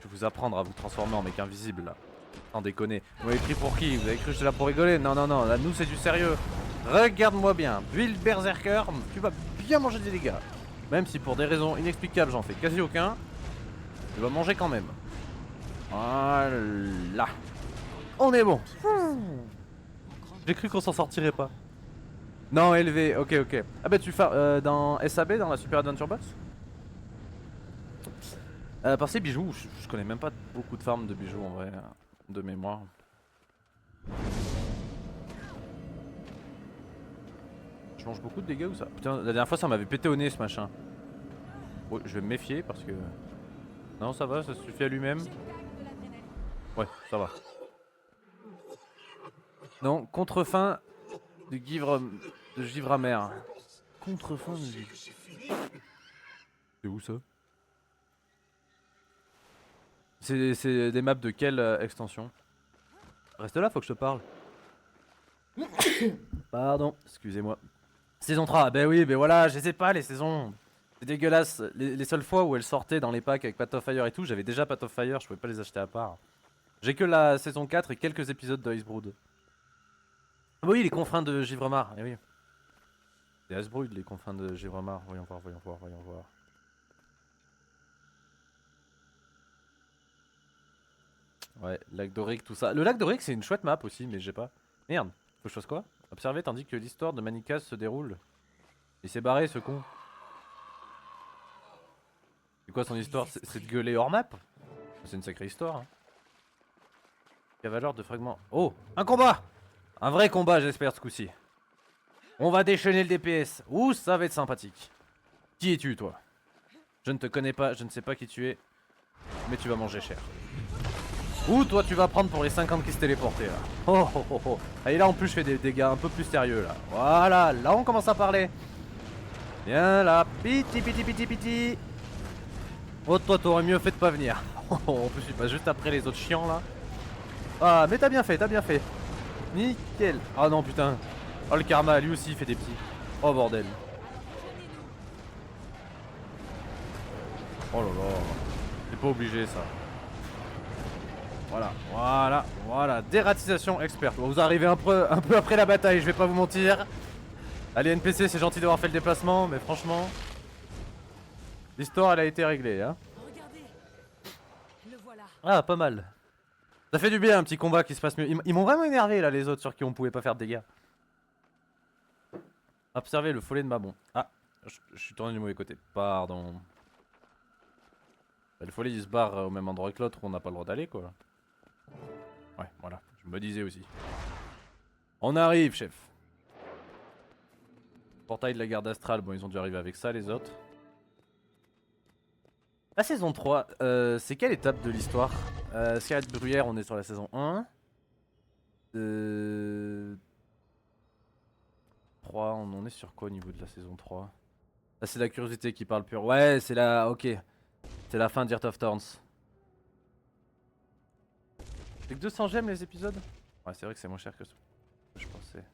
Je vais vous apprendre à vous transformer en mec invisible là. Sans déconner. Vous m'avez pris pour qui? Vous avez cru que j'étais là pour rigoler? Non, non, non, là nous c'est du sérieux. Regarde-moi bien. Build Berserker, tu vas bien manger des dégâts. Même si pour des raisons inexplicables j'en fais quasi aucun. Tu vas manger quand même. Voilà. On est bon. J'ai cru qu'on s'en sortirait pas. Non, élevé, ok, ok. Ah bah tu fais dans SAB, dans la Super Adventure Box. Par ces bijoux, je connais même pas beaucoup de farms de bijoux en vrai, de mémoire. Je mange beaucoup de dégâts ou ça? Putain, la dernière fois ça m'avait pété au nez ce machin. Oh, je vais me méfier parce que... Non, ça va, ça suffit à lui-même. Ouais, ça va. Non, contre-fin de givre amer. Contre-fin de givre. C'est où ça? C'est des maps de quelle extension? Reste là, faut que je te parle. Pardon, excusez-moi. Saison 3, ben oui, ben voilà, je sais pas les saisons. C'est dégueulasse. Les seules fois où elles sortaient dans les packs avec Path of Fire et tout, j'avais déjà Path of Fire, je pouvais pas les acheter à part. J'ai que la saison 4 et quelques épisodes de Icebrood. Ah bah oui, les confins de Givremar, eh oui. C'est Icebrood, les confins de Givremar, voyons voir, voyons voir, voyons voir. Ouais, lac d'Auric, tout ça. Le lac d'Auric, c'est une chouette map aussi, mais j'ai pas. Merde, faut que je fasse quoi? Observer tandis que l'histoire de Manikas se déroule. Il s'est barré, ce con. C'est quoi son histoire? C'est de gueuler hors map? C'est une sacrée histoire. Hein. Cavaleur de fragments. Oh, un combat! Un vrai combat, j'espère, ce coup-ci. On va déchaîner le DPS. Ouh, ça va être sympathique. Qui es-tu, toi? Je ne te connais pas, je ne sais pas qui tu es. Mais tu vas manger cher. Ouh, toi, tu vas prendre pour les 50 qui se téléportaient, là. Oh, oh, oh, oh. Et là, en plus, je fais des dégâts un peu plus sérieux, là. Voilà, là, on commence à parler. Viens, là. Piti, piti, piti, piti. Oh, toi, t'aurais mieux fait de pas venir. En plus, il passe juste après les autres chiants, là. Ah, mais t'as bien fait, t'as bien fait. Nickel. Ah non, putain. Oh, le karma, lui aussi, il fait des petits. Oh, bordel. Oh là là. C'est pas obligé, ça. Voilà, voilà, voilà. Dératisation experte. Bon, vous arrivez un peu après la bataille, je vais pas vous mentir. Allez, NPC, c'est gentil d'avoir fait le déplacement, mais franchement... L'histoire, elle a été réglée, hein. Ah, pas mal. Ça fait du bien un petit combat qui se passe mieux. Ils m'ont vraiment énervé là, les autres sur qui on pouvait pas faire de dégâts. Observez le follet de Mabon. Ah, je suis tourné du mauvais côté. Pardon. Bah, le follet il se barre au même endroit que l'autre où on n'a pas le droit d'aller quoi. Ouais, voilà. Je me disais aussi. On arrive, chef. Portail de la garde astrale. Bon, ils ont dû arriver avec ça, les autres. La saison 3, c'est quelle étape de l'histoire? Scarlett Bruyère, on est sur la saison 1. 3, on en est sur quoi au niveau de la saison 3? Ah, c'est la curiosité qui parle pur. Ouais, c'est la... Ok. C'est la fin d'Heart of Thorns. C'est que 200 gemmes les épisodes? Ouais, c'est vrai que c'est moins cher que ce que je pensais.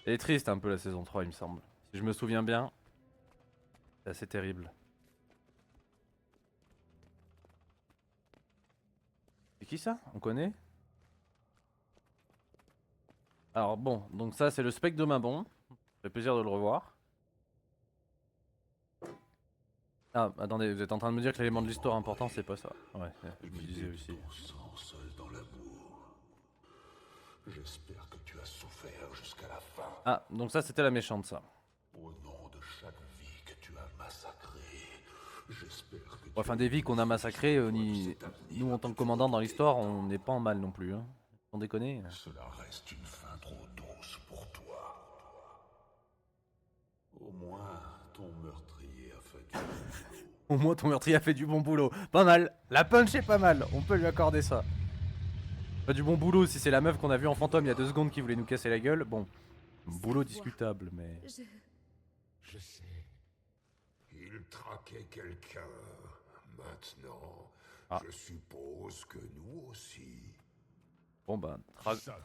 Elle est triste un peu la saison 3, il me semble. Si je me souviens bien, c'est assez terrible. C'est qui ça? On connaît? Alors bon, donc ça c'est le spectre de Mabon. Ça fait plaisir de le revoir. Ah, attendez, vous êtes en train de me dire que l'élément de l'histoire important c'est pas ça. Ouais, je me disais aussi. Ton sang seul dans l'amour. J'espère que tu as souffert jusqu'à la fin. Ah, donc ça c'était la méchante ça. Au nom de chaque vie que tu as massacrée, j'espère que Ouais, enfin des vies qu'on a massacrées, nous en tant que commandant dans l'histoire, on n'est pas en mal non plus. Hein. Sans déconner. Cela reste une fin trop douce pour toi. Au moins, ton meurtrier a fait du bon boulot. Au moins ton meurtrier a fait du bon boulot. Pas mal. La punch est pas mal. On peut lui accorder ça. Pas du bon boulot si c'est la meuf qu'on a vue en fantôme il y a 2 secondes qui voulait nous casser la gueule. Bon, boulot discutable mais... Je sais. Il traquait quelqu'un. Maintenant, Ah. je suppose que nous aussi. Bon bah,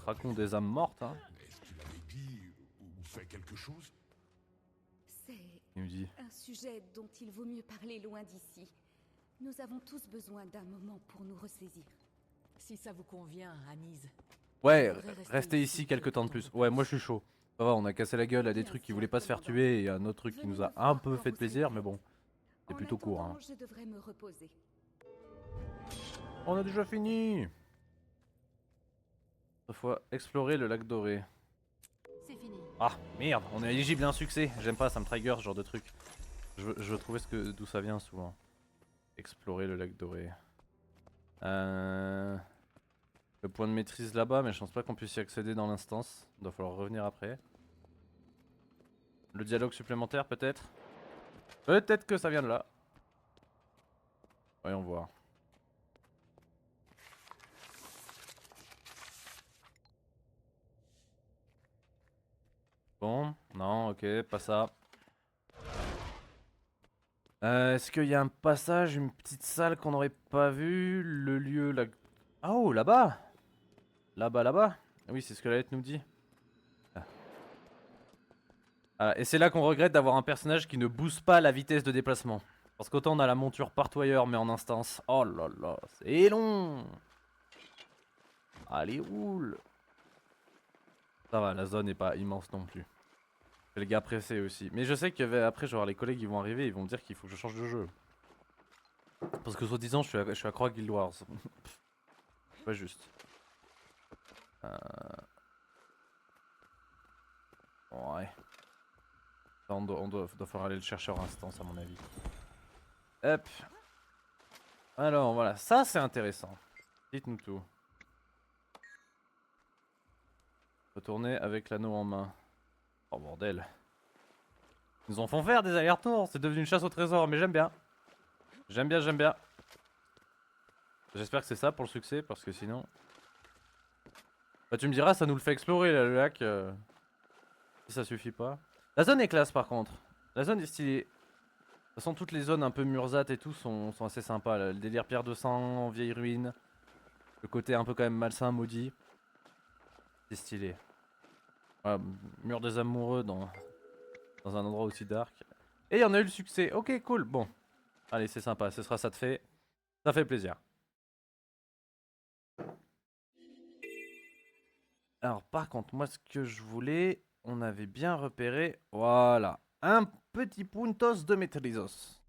traquons des âmes mortes hein. Est-ce qu'il avait dit ou fait quelque chose? C'est Il me dit. un sujet dont il vaut mieux parler loin d'ici. Nous avons tous besoin d'un moment pour nous ressaisir. Si ça vous convient, Anise. Ouais, Faudrait rester restez ici ici quelques temps de quelques plus. temps de Ouais, plus. moi je suis chaud. Ça va, on a cassé la gueule à des trucs qui voulaient pas se faire tuer et à un autre truc qui nous a un peu fait plaisir, mais bon, c'est En plutôt court. Hein. attendant, je devrais me reposer. On a déjà fini. Cette fois, explorer le lac doré. C'est fini. Ah, merde, on est éligible à un succès. J'aime pas, ça me trigger ce genre de truc. Je veux trouver d'où ça vient souvent. Explorer le lac doré. Le point de maîtrise là-bas, mais je pense pas qu'on puisse y accéder dans l'instance. Il va falloir revenir après. Le dialogue supplémentaire peut-être? Peut-être que ça vient de là. Voyons voir. Bon, non, ok, pas ça. Est-ce qu'il y a un passage, une petite salle qu'on n'aurait pas vu? Le lieu là. Ah oh, là-bas! Là-bas, là-bas? Oui, c'est ce que la lettre nous dit. Ah. Ah, et c'est là qu'on regrette d'avoir un personnage qui ne booste pas la vitesse de déplacement. Parce qu'autant on a la monture partout ailleurs, mais en instance. Oh là là, c'est long! Allez, roule! Ça va, la zone n'est pas immense non plus. C'est le gars pressé aussi. Mais je sais qu'après, genre, les collègues ils vont arriver, ils vont me dire qu'il faut que je change de jeu. Parce que soi-disant, je suis à Croix Guild Wars. Pas juste. Ouais. Ça, on doit falloir aller le chercher en instance, à mon avis. Hop. Alors, voilà. Ça, c'est intéressant. Dites-nous tout. Retourner avec l'anneau en main. Oh bordel. Ils nous en font faire des allers-retours. C'est devenu une chasse au trésor, mais j'aime bien. J'aime bien, j'aime bien. J'espère que c'est ça pour le succès, parce que sinon... Bah tu me diras, ça nous le fait explorer là, le lac. Si ça suffit pas. La zone est classe par contre. La zone est stylée. De toute façon, toutes les zones un peu Murzat et tout sont assez sympas. Là. Le délire pierre de sang, vieille ruine. Le côté un peu quand même malsain, maudit. C'est stylé. Voilà, mur des amoureux dans un endroit aussi dark. Et on a eu le succès. Ok, cool. Bon. Allez, c'est sympa. Ce sera ça de fait. Ça fait plaisir. Alors par contre, moi ce que je voulais, on avait bien repéré, voilà, un petit puntos de Metrizos.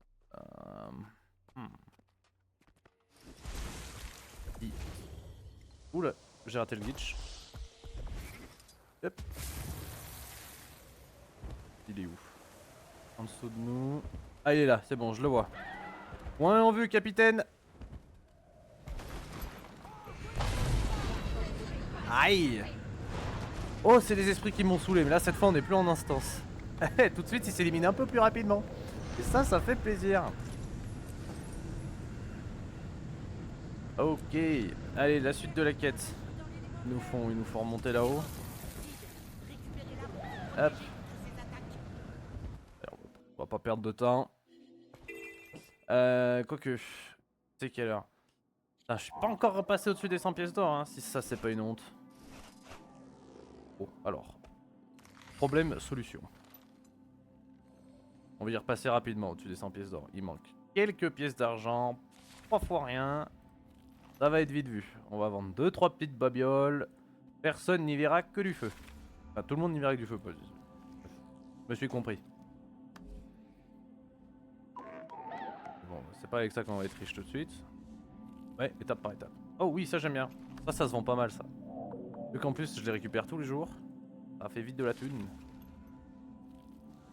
Oula, j'ai raté le glitch. Hop. Il est où? En dessous de nous. Ah, il est là, c'est bon, je le vois. Point en vue, capitaine. Aïe. Oh, c'est les esprits qui m'ont saoulé, mais là, cette fois, on n'est plus en instance. Tout de suite, il s'élimine un peu plus rapidement. Et ça fait plaisir. Ok, allez, la suite de la quête. Ils nous font remonter là-haut. Hop. On va pas perdre de temps. Quoique. C'est quelle heure? Putain, je suis pas encore repassé au-dessus des 100 pièces d'or, hein, si ça c'est pas une honte. Bon, alors. Problème, solution. On va y repasser rapidement au-dessus des 100 pièces d'or. Il manque quelques pièces d'argent. 3 fois rien. Ça va être vite vu. On va vendre 2-3 petites babioles. Personne n'y verra que du feu. Enfin, tout le monde n'y verra que du feu, pas. Je me suis compris. Bon, c'est pas avec ça qu'on va être riche tout de suite. Ouais, étape par étape. Oh oui, ça j'aime bien. Ça se vend pas mal ça. Vu qu'en plus je les récupère tous les jours. Ça fait vite de la thune.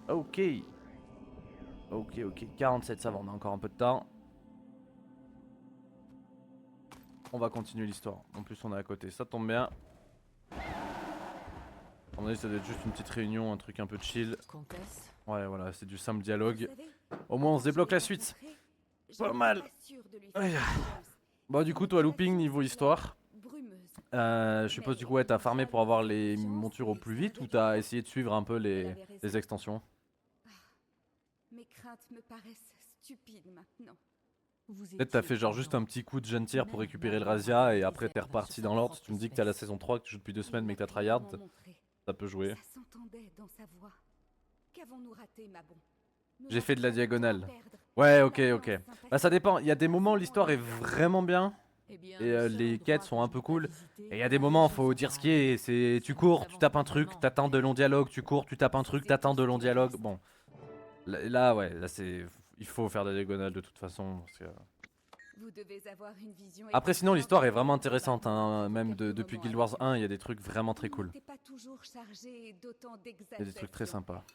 Ok. Ok, 47, ça va, on a encore un peu de temps. On va continuer l'histoire. En plus on est à côté, ça tombe bien. À mon avis ça doit être juste une petite réunion, un truc un peu chill. Comtesse, Ouais voilà, c'est du simple dialogue. Vous savez, Au moins on se débloque la suite. Pas mal. Aïe. Bon du coup toi looping niveau histoire. Je suppose du coup ouais t'as farmé pour avoir les montures au plus vite ou t'as essayé de suivre un peu les extensions? Mes craintes me paraissent stupides maintenant. Peut-être t'as fait genre juste un petit coup de jeune tir pour récupérer le Razia et après t'es reparti dans l'ordre. Tu me dis que t'es à la saison 3, que tu joues depuis 2 semaines mais que t'as tryhard, ça peut jouer. Ça s'entendait dans sa voix. Qu'avons-nous raté, Mabon? J'ai fait de la diagonale. Ouais ok. Bah ça dépend, il y a des moments où l'histoire est vraiment bien. Et les quêtes sont un peu cool. Et il y a des moments, faut dire ce qui est. C'est tu cours, tu tapes un truc, t'attends de longs dialogues, tu cours, tu tapes un truc, t'attends de longs dialogues. Bon, là ouais, là c'est, il faut faire de la diagonale de toute façon. Parce que... Vous devez avoir une vision. Après sinon l'histoire est vraiment intéressante. Hein. Même depuis Guild Wars 1, il y a des trucs vraiment très cool. Pas toujours chargé d'autant Il y a des trucs très sympas.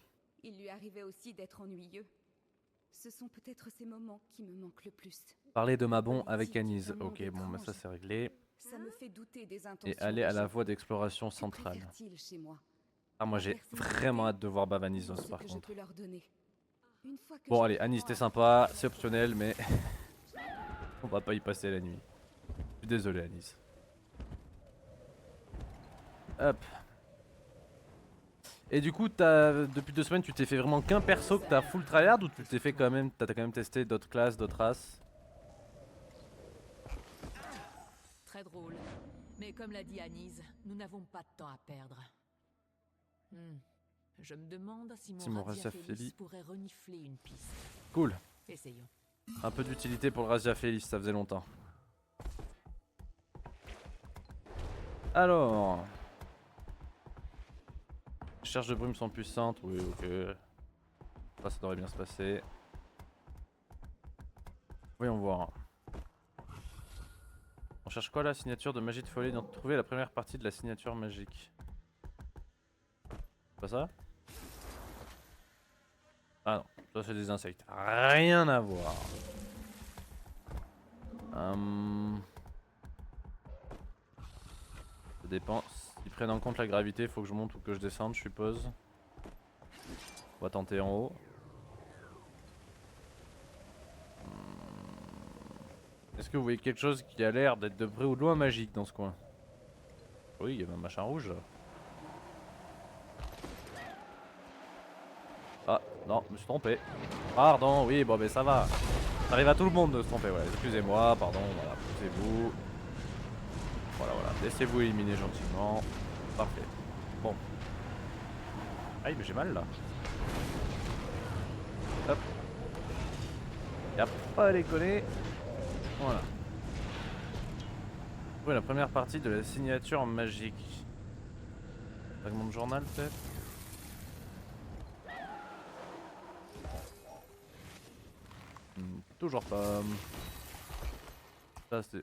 Il lui arrivait aussi d'être ennuyeux. Ce sont peut-être ces moments qui me manquent le plus. Parler de Mabon avec Anise. Ok, bon, mais ça c'est réglé. Ça me fait douter des intentions. Et aller à la voie d'exploration centrale. Ah, moi j'ai vraiment hâte de voir Bavanisos par contre. Bon, allez, Anis, t'es sympa, c'est optionnel, mais on va pas y passer la nuit. Je suis désolé, Anis. Hop. Et du coup, depuis 2 semaines, tu t'es fait vraiment qu'un perso que t'as full tryhard ou tu t'es fait quand même, t'as quand même testé d'autres classes, d'autres races? très drôle. Mais comme l'a dit Anise, nous n'avons pas de temps à perdre. Je me demande si mon Razia Félix pourrait renifler une piste. Cool. Essayons. Un peu d'utilité pour le Razia Félix, ça faisait longtemps. Alors... Les charges de brume sont puissantes, oui, ok. Ça devrait bien se passer. Voyons voir. On cherche quoi là? Signature de magie de folie. Trouver la première partie de la signature magique. C'est pas ça? Ah non, ça c'est des insectes. Rien à voir. Ça dépend. S'ils prennent en compte la gravité, il faut que je monte ou que je descende, je suppose. On va tenter en haut. Est-ce que vous voyez quelque chose qui a l'air d'être de près ou de loin magique dans ce coin? Oui, il y avait un machin rouge là. Ah, non, je me suis trompé. Pardon, oui, bon, mais ça va. Ça arrive à tout le monde de se tromper, ouais. Excusez-moi, pardon, voilà, poussez-vous. Voilà, laissez-vous éliminer gentiment. Parfait. Bon. Aïe, mais j'ai mal là. Hop. Y'a pas à déconner. Voilà. Oui, la première partie de la signature magique. Fragment de journal peut-être? Toujours pas. Ça c'est...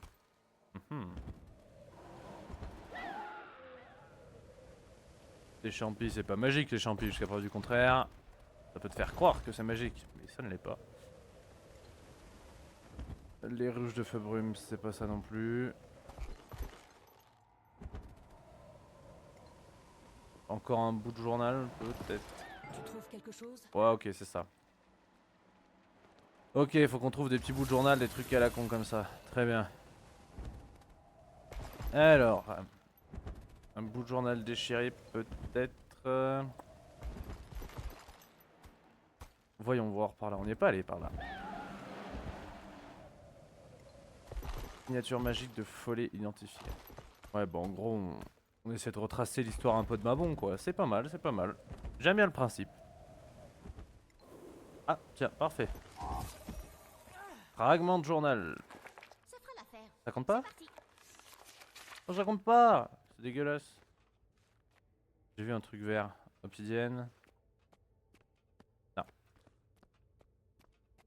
Les champis, c'est pas magique les champis jusqu'à preuve du contraire. Ça peut te faire croire que c'est magique, mais ça ne l'est pas. Les rouges de feu brume, c'est pas ça non plus. Encore un bout de journal, peut-être. Tu trouves quelque chose? Ouais, ok, c'est ça. Ok, faut qu'on trouve des petits bouts de journal, des trucs à la con comme ça. Très bien. Alors, un bout de journal déchiré, peut-être. Voyons voir par là. On n'est pas allé par là. Signature magique de follet identifiée. Ouais, bon, en gros, on essaie de retracer l'histoire un peu de Mabon, quoi. C'est pas mal, c'est pas mal. J'aime bien le principe. Ah, tiens, parfait. Fragment de journal. Ça fera l'affaire. Ça compte pas? Parti. Non, ça compte pas. C'est dégueulasse. J'ai vu un truc vert. Obsidienne. Non.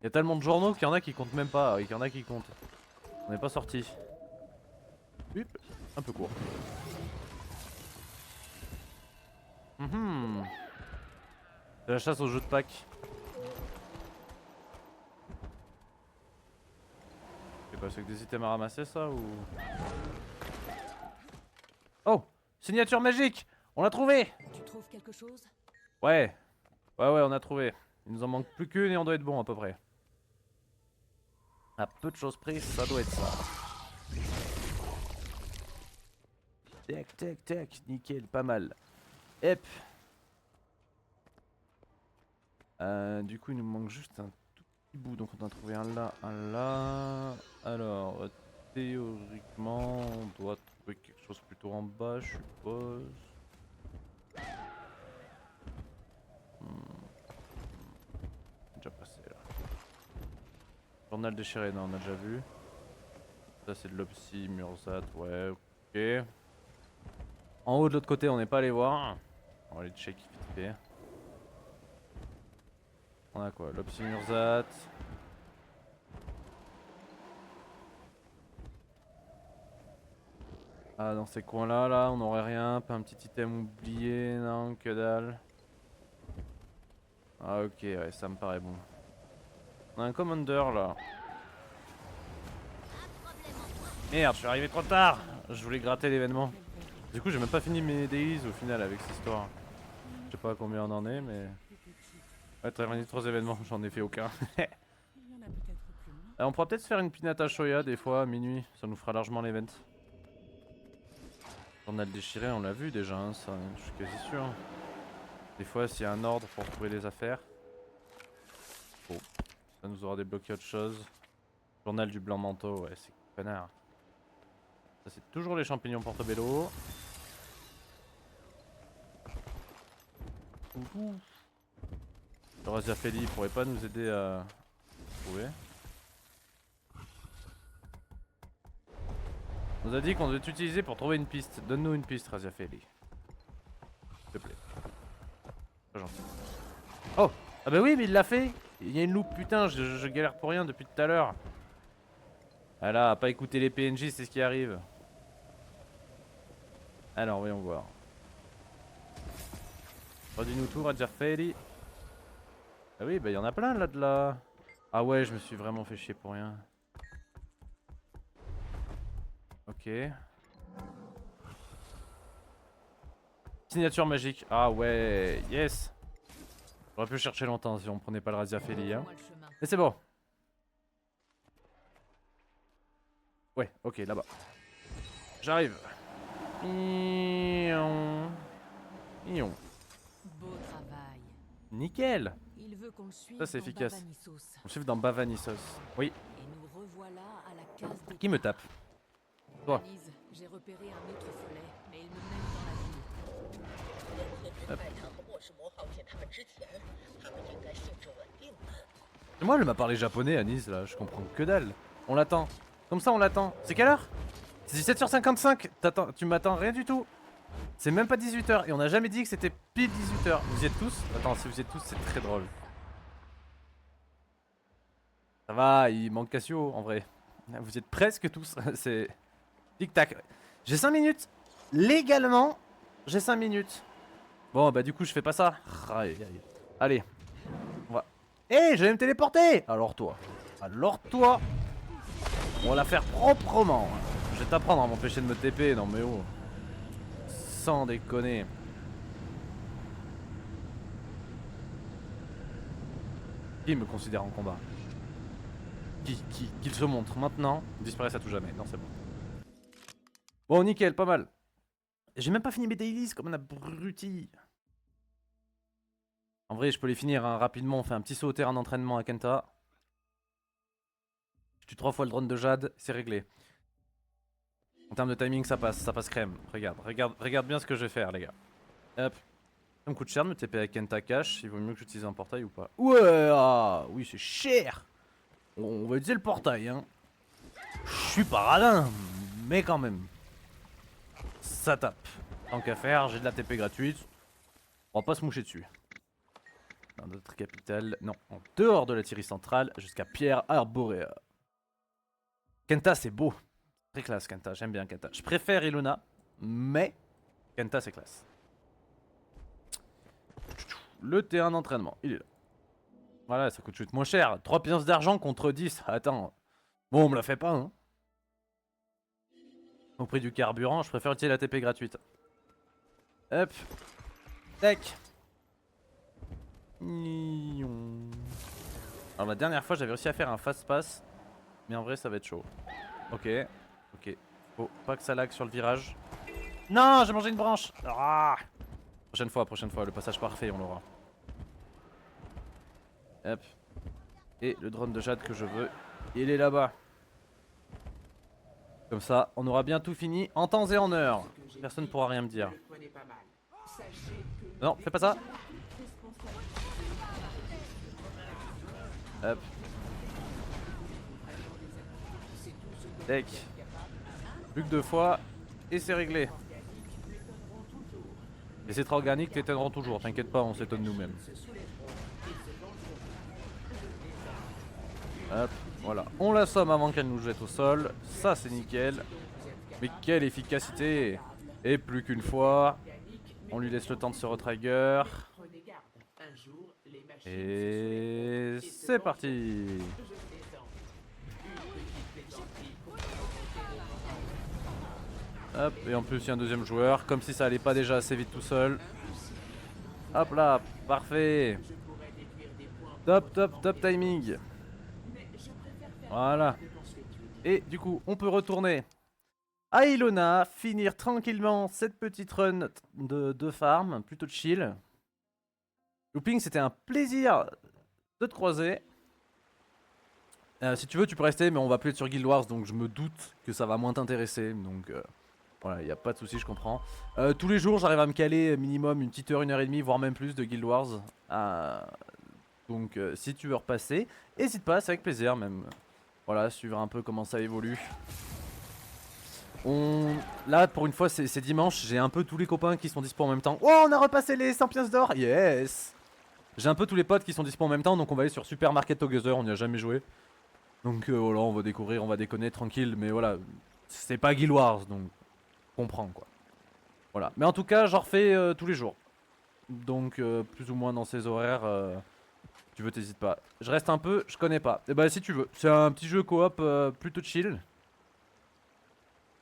Il y a tellement de journaux qu'il y en a qui comptent même pas. Et qu'il y en a qui comptent. On n'est pas sorti. Hup, un peu court. C'est la chasse aux jeux de Pâques. Je sais pas, c'est que des items à ramasser ça ou... Oh! Signature magique! On l'a trouvé! Tu trouves quelque chose? Ouais. Ouais, on a trouvé. Il nous en manque plus qu'une et on doit être bon à peu près. À peu de choses près, ça doit être ça. Tac, tac, tac. Nickel, pas mal. Hop. Du coup, il nous manque juste un tout petit bout. Donc, on a trouvé un là, un là. Alors, théoriquement, on doit trouver quelque chose plutôt en bas, je suppose. Déjà passé là. Journal déchiré, non, on a déjà vu. Ça, c'est de l'Opsi, Murzat, ouais, ok. En haut de l'autre côté, on n'est pas allé voir. On va aller check vite fait. On a quoi? L'Opsi Murzat. Ah, dans ces coins-là, là, on n'aurait rien. Pas un petit item oublié, non, que dalle. Ah, ok, ouais, ça me paraît bon. On a un commander là. Merde, je suis arrivé trop tard. Je voulais gratter l'événement. Du coup, j'ai même pas fini mes dailies au final avec cette histoire. Je sais pas combien on en est, mais. Ouais, t'as réuni 3 événements, j'en ai fait aucun. On pourra peut-être se faire une pinata shoya des fois à minuit, ça nous fera largement l'event. Journal déchiré, on l'a vu déjà, hein, ça, je suis quasi sûr. Des fois, s'il y a un ordre pour trouver les affaires. Bon, ça nous aura débloqué autre chose. Journal du blanc manteau, ouais, c'est connard. Ça, c'est toujours les champignons portobello. Le Razafeli pourrait pas nous aider à trouver. On nous a dit qu'on devait t'utiliser pour trouver une piste. Donne-nous une piste, Razafeli. S'il te plaît. Pas gentil. Oh! Ah bah oui, mais il l'a fait! Il y a une loupe, putain, je galère pour rien depuis tout à l'heure. Ah là, à pas écouter les PNJ, c'est ce qui arrive. Alors, voyons voir. Redis-nous tout, Razafeli. Ah oui, bah il y en a plein là de là. Ah ouais, je me suis vraiment fait chier pour rien. Ok. Signature magique. Ah ouais, yes. J'aurais pu chercher longtemps si on prenait pas le Razafeli, hein. Montre-moi le chemin. Mais c'est bon. Ouais, ok, là-bas. J'arrive. Beau travail. Nickel. Il veut qu'on le suive Ça, c'est dans efficace. Bavanissos. On suit dans Bavanissos. Oui, Et nous revoilà à la case des... qui me tape? Toi. Anise, j'ai repéré un autre follet, mais il me mène dans la ville. 拜他和莫世魔耗尽他们之前，他们应该性质稳定的。 Et moi, elle m'a parlé japonais, Anis, là, je comprends que dalle. On l'attend. Comme ça, on l'attend. C'est quelle heure? C'est 17h55. Tu m'attends rien du tout. C'est même pas 18h. Et on a jamais dit que c'était pile 18h. Vous y êtes tous? Attends, si vous y êtes tous, c'est très drôle. Ça va, il manque Cassio, en vrai. Vous y êtes presque tous. C'est... Tic-tac. J'ai 5 minutes. Légalement, j'ai 5 minutes. Bon bah du coup je fais pas ça. Aïe, aïe. Allez. On va... Eh, je vais me téléporter. Alors toi. On va la faire proprement. Je vais t'apprendre à m'empêcher de me TP. Non mais oh. Sans déconner. Qui me considère en combat? Qu'il se montre maintenant. Disparaisse à tout jamais. Non c'est bon. Bon nickel, pas mal. J'ai même pas fini mes dailies comme un abruti. En vrai je peux les finir hein, rapidement. On fait un petit saut au terrain d'entraînement à Kenta. Je tue 3 fois le drone de Jade, c'est réglé. En termes de timing ça passe crème. Regarde bien ce que je vais faire les gars. Hop. Ça me coûte cher de me TP avec Kenta cash. Il vaut mieux que j'utilise un portail ou pas? Ouais, ah, oui c'est cher. On va utiliser le portail hein. Je suis pas radin, mais quand même. Ça tape. Tant qu'à faire, j'ai de la TP gratuite. On va pas se moucher dessus. Dans notre capitale, non, en dehors de la Thierry centrale, jusqu'à Pierre Arborea. Kenta c'est beau. Très classe Kenta, j'aime bien Kenta. Je préfère Ilona, mais Kenta c'est classe. Le terrain d'entraînement, il est là. Voilà, ça coûte juste moins cher. 3 pièces d'argent contre 10. Attends. Bon, on me la fait pas, hein. Au prix du carburant, je préfère utiliser la TP gratuite. Hop. Tac. Alors la dernière fois, j'avais réussi à faire un fast pass. Mais en vrai, ça va être chaud. Ok. Ok. Faut pas que ça lag sur le virage. Non, j'ai mangé une branche. Ah. Prochaine fois, le passage parfait, on l'aura. Hop. Et le drone de Jade que je veux, il est là-bas. Comme ça, on aura bien tout fini en temps et en heure. Personne ne pourra rien me dire. Non, fais pas ça. Hop. Tac. Plus que 2 fois et c'est réglé. Et c'est très organique, t'étonneront toujours. T'inquiète pas, on s'étonne nous-mêmes. Hop, voilà. On l'assomme avant qu'elle nous jette au sol. Ça, c'est nickel. Mais quelle efficacité! Et plus qu'une fois. On lui laisse le temps de se retrigger. Et c'est parti! Hop, et en plus il y a un deuxième joueur. Comme si ça allait pas déjà assez vite tout seul. Hop là, parfait! Top timing! Voilà. Et du coup, on peut retourner à Ilona, finir tranquillement cette petite run de farm, plutôt chill. Looping, c'était un plaisir de te croiser. Si tu veux, tu peux rester, mais on va plus être sur Guild Wars, donc je me doute que ça va moins t'intéresser. Donc voilà, il n'y a pas de souci, je comprends. Tous les jours, j'arrive à me caler minimum une petite heure, 1h30, voire même plus de Guild Wars. Donc si tu veux repasser, n'hésite pas, c'est avec plaisir même. Voilà, suivre un peu comment ça évolue. Là, pour une fois, c'est dimanche. J'ai un peu tous les copains qui sont dispo en même temps. Oh, on a repassé les 100 pièces d'or. Yes. J'ai un peu tous les potes qui sont dispo en même temps. Donc on va aller sur Super Market Together. On n'y a jamais joué. Donc voilà, on va découvrir, on va déconner tranquille. Mais voilà, c'est pas Guild Wars. Donc comprends quoi. Voilà. Mais en tout cas, j'en refais tous les jours. Donc plus ou moins dans ces horaires. Tu veux, t'hésites pas. Je reste un peu, je connais pas. Et bah si tu veux. C'est un petit jeu coop plutôt chill.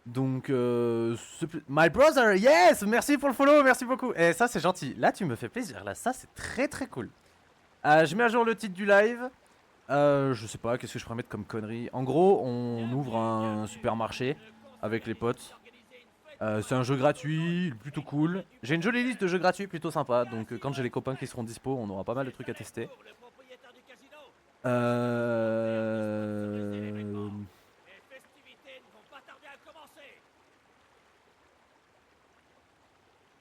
Donc My brother, yes. Merci pour le follow, merci beaucoup. Et ça c'est gentil. Là tu me fais plaisir. Là ça c'est très très cool. Je mets à jour le titre du live. Je sais pas, qu'est-ce que je pourrais mettre comme connerie. En gros, on ouvre un supermarché avec les potes. C'est un jeu gratuit, plutôt cool. J'ai une jolie liste de jeux gratuits plutôt sympa. Donc quand j'ai les copains qui seront dispo, on aura pas mal de trucs à tester. C'est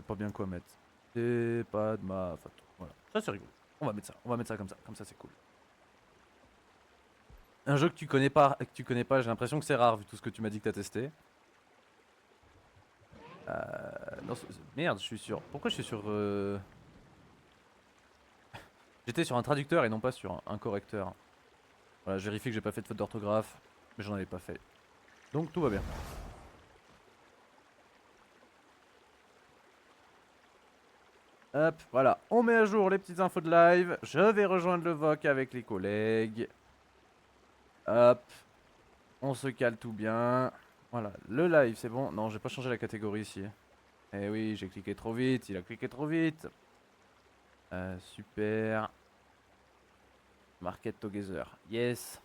pas bien quoi mettre. C'est pas de ma faute. Voilà, ça c'est rigolo. On va mettre ça comme ça c'est cool. Un jeu que tu connais pas, j'ai l'impression que c'est rare vu tout ce que tu m'as dit que t'as testé. Non, merde, je suis sur. Pourquoi je suis sur J'étais sur un traducteur et non pas sur un correcteur. Voilà, je vérifie que j'ai pas fait de faute d'orthographe, mais j'en avais pas fait. Donc tout va bien. Hop, voilà. On met à jour les petites infos de live. Je vais rejoindre le VOC avec les collègues. Hop. On se cale tout bien. Voilà, le live, c'est bon. Non, j'ai pas changé la catégorie ici. Eh oui, j'ai cliqué trop vite. Il a cliqué trop vite. Super. Market Together. Yes.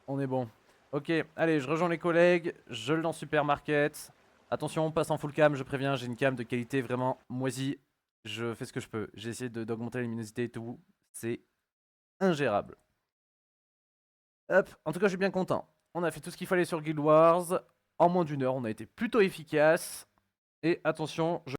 On est bon. Ok, allez, je rejoins les collègues. Je le lance supermarket. Attention, on passe en full cam, je préviens. J'ai une cam de qualité vraiment moisie. Je fais ce que je peux. J'ai essayé d'augmenter la luminosité et tout. C'est ingérable. Hop, en tout cas, je suis bien content. On a fait tout ce qu'il fallait sur Guild Wars. En moins d'1 heure, on a été plutôt efficace. Et attention, je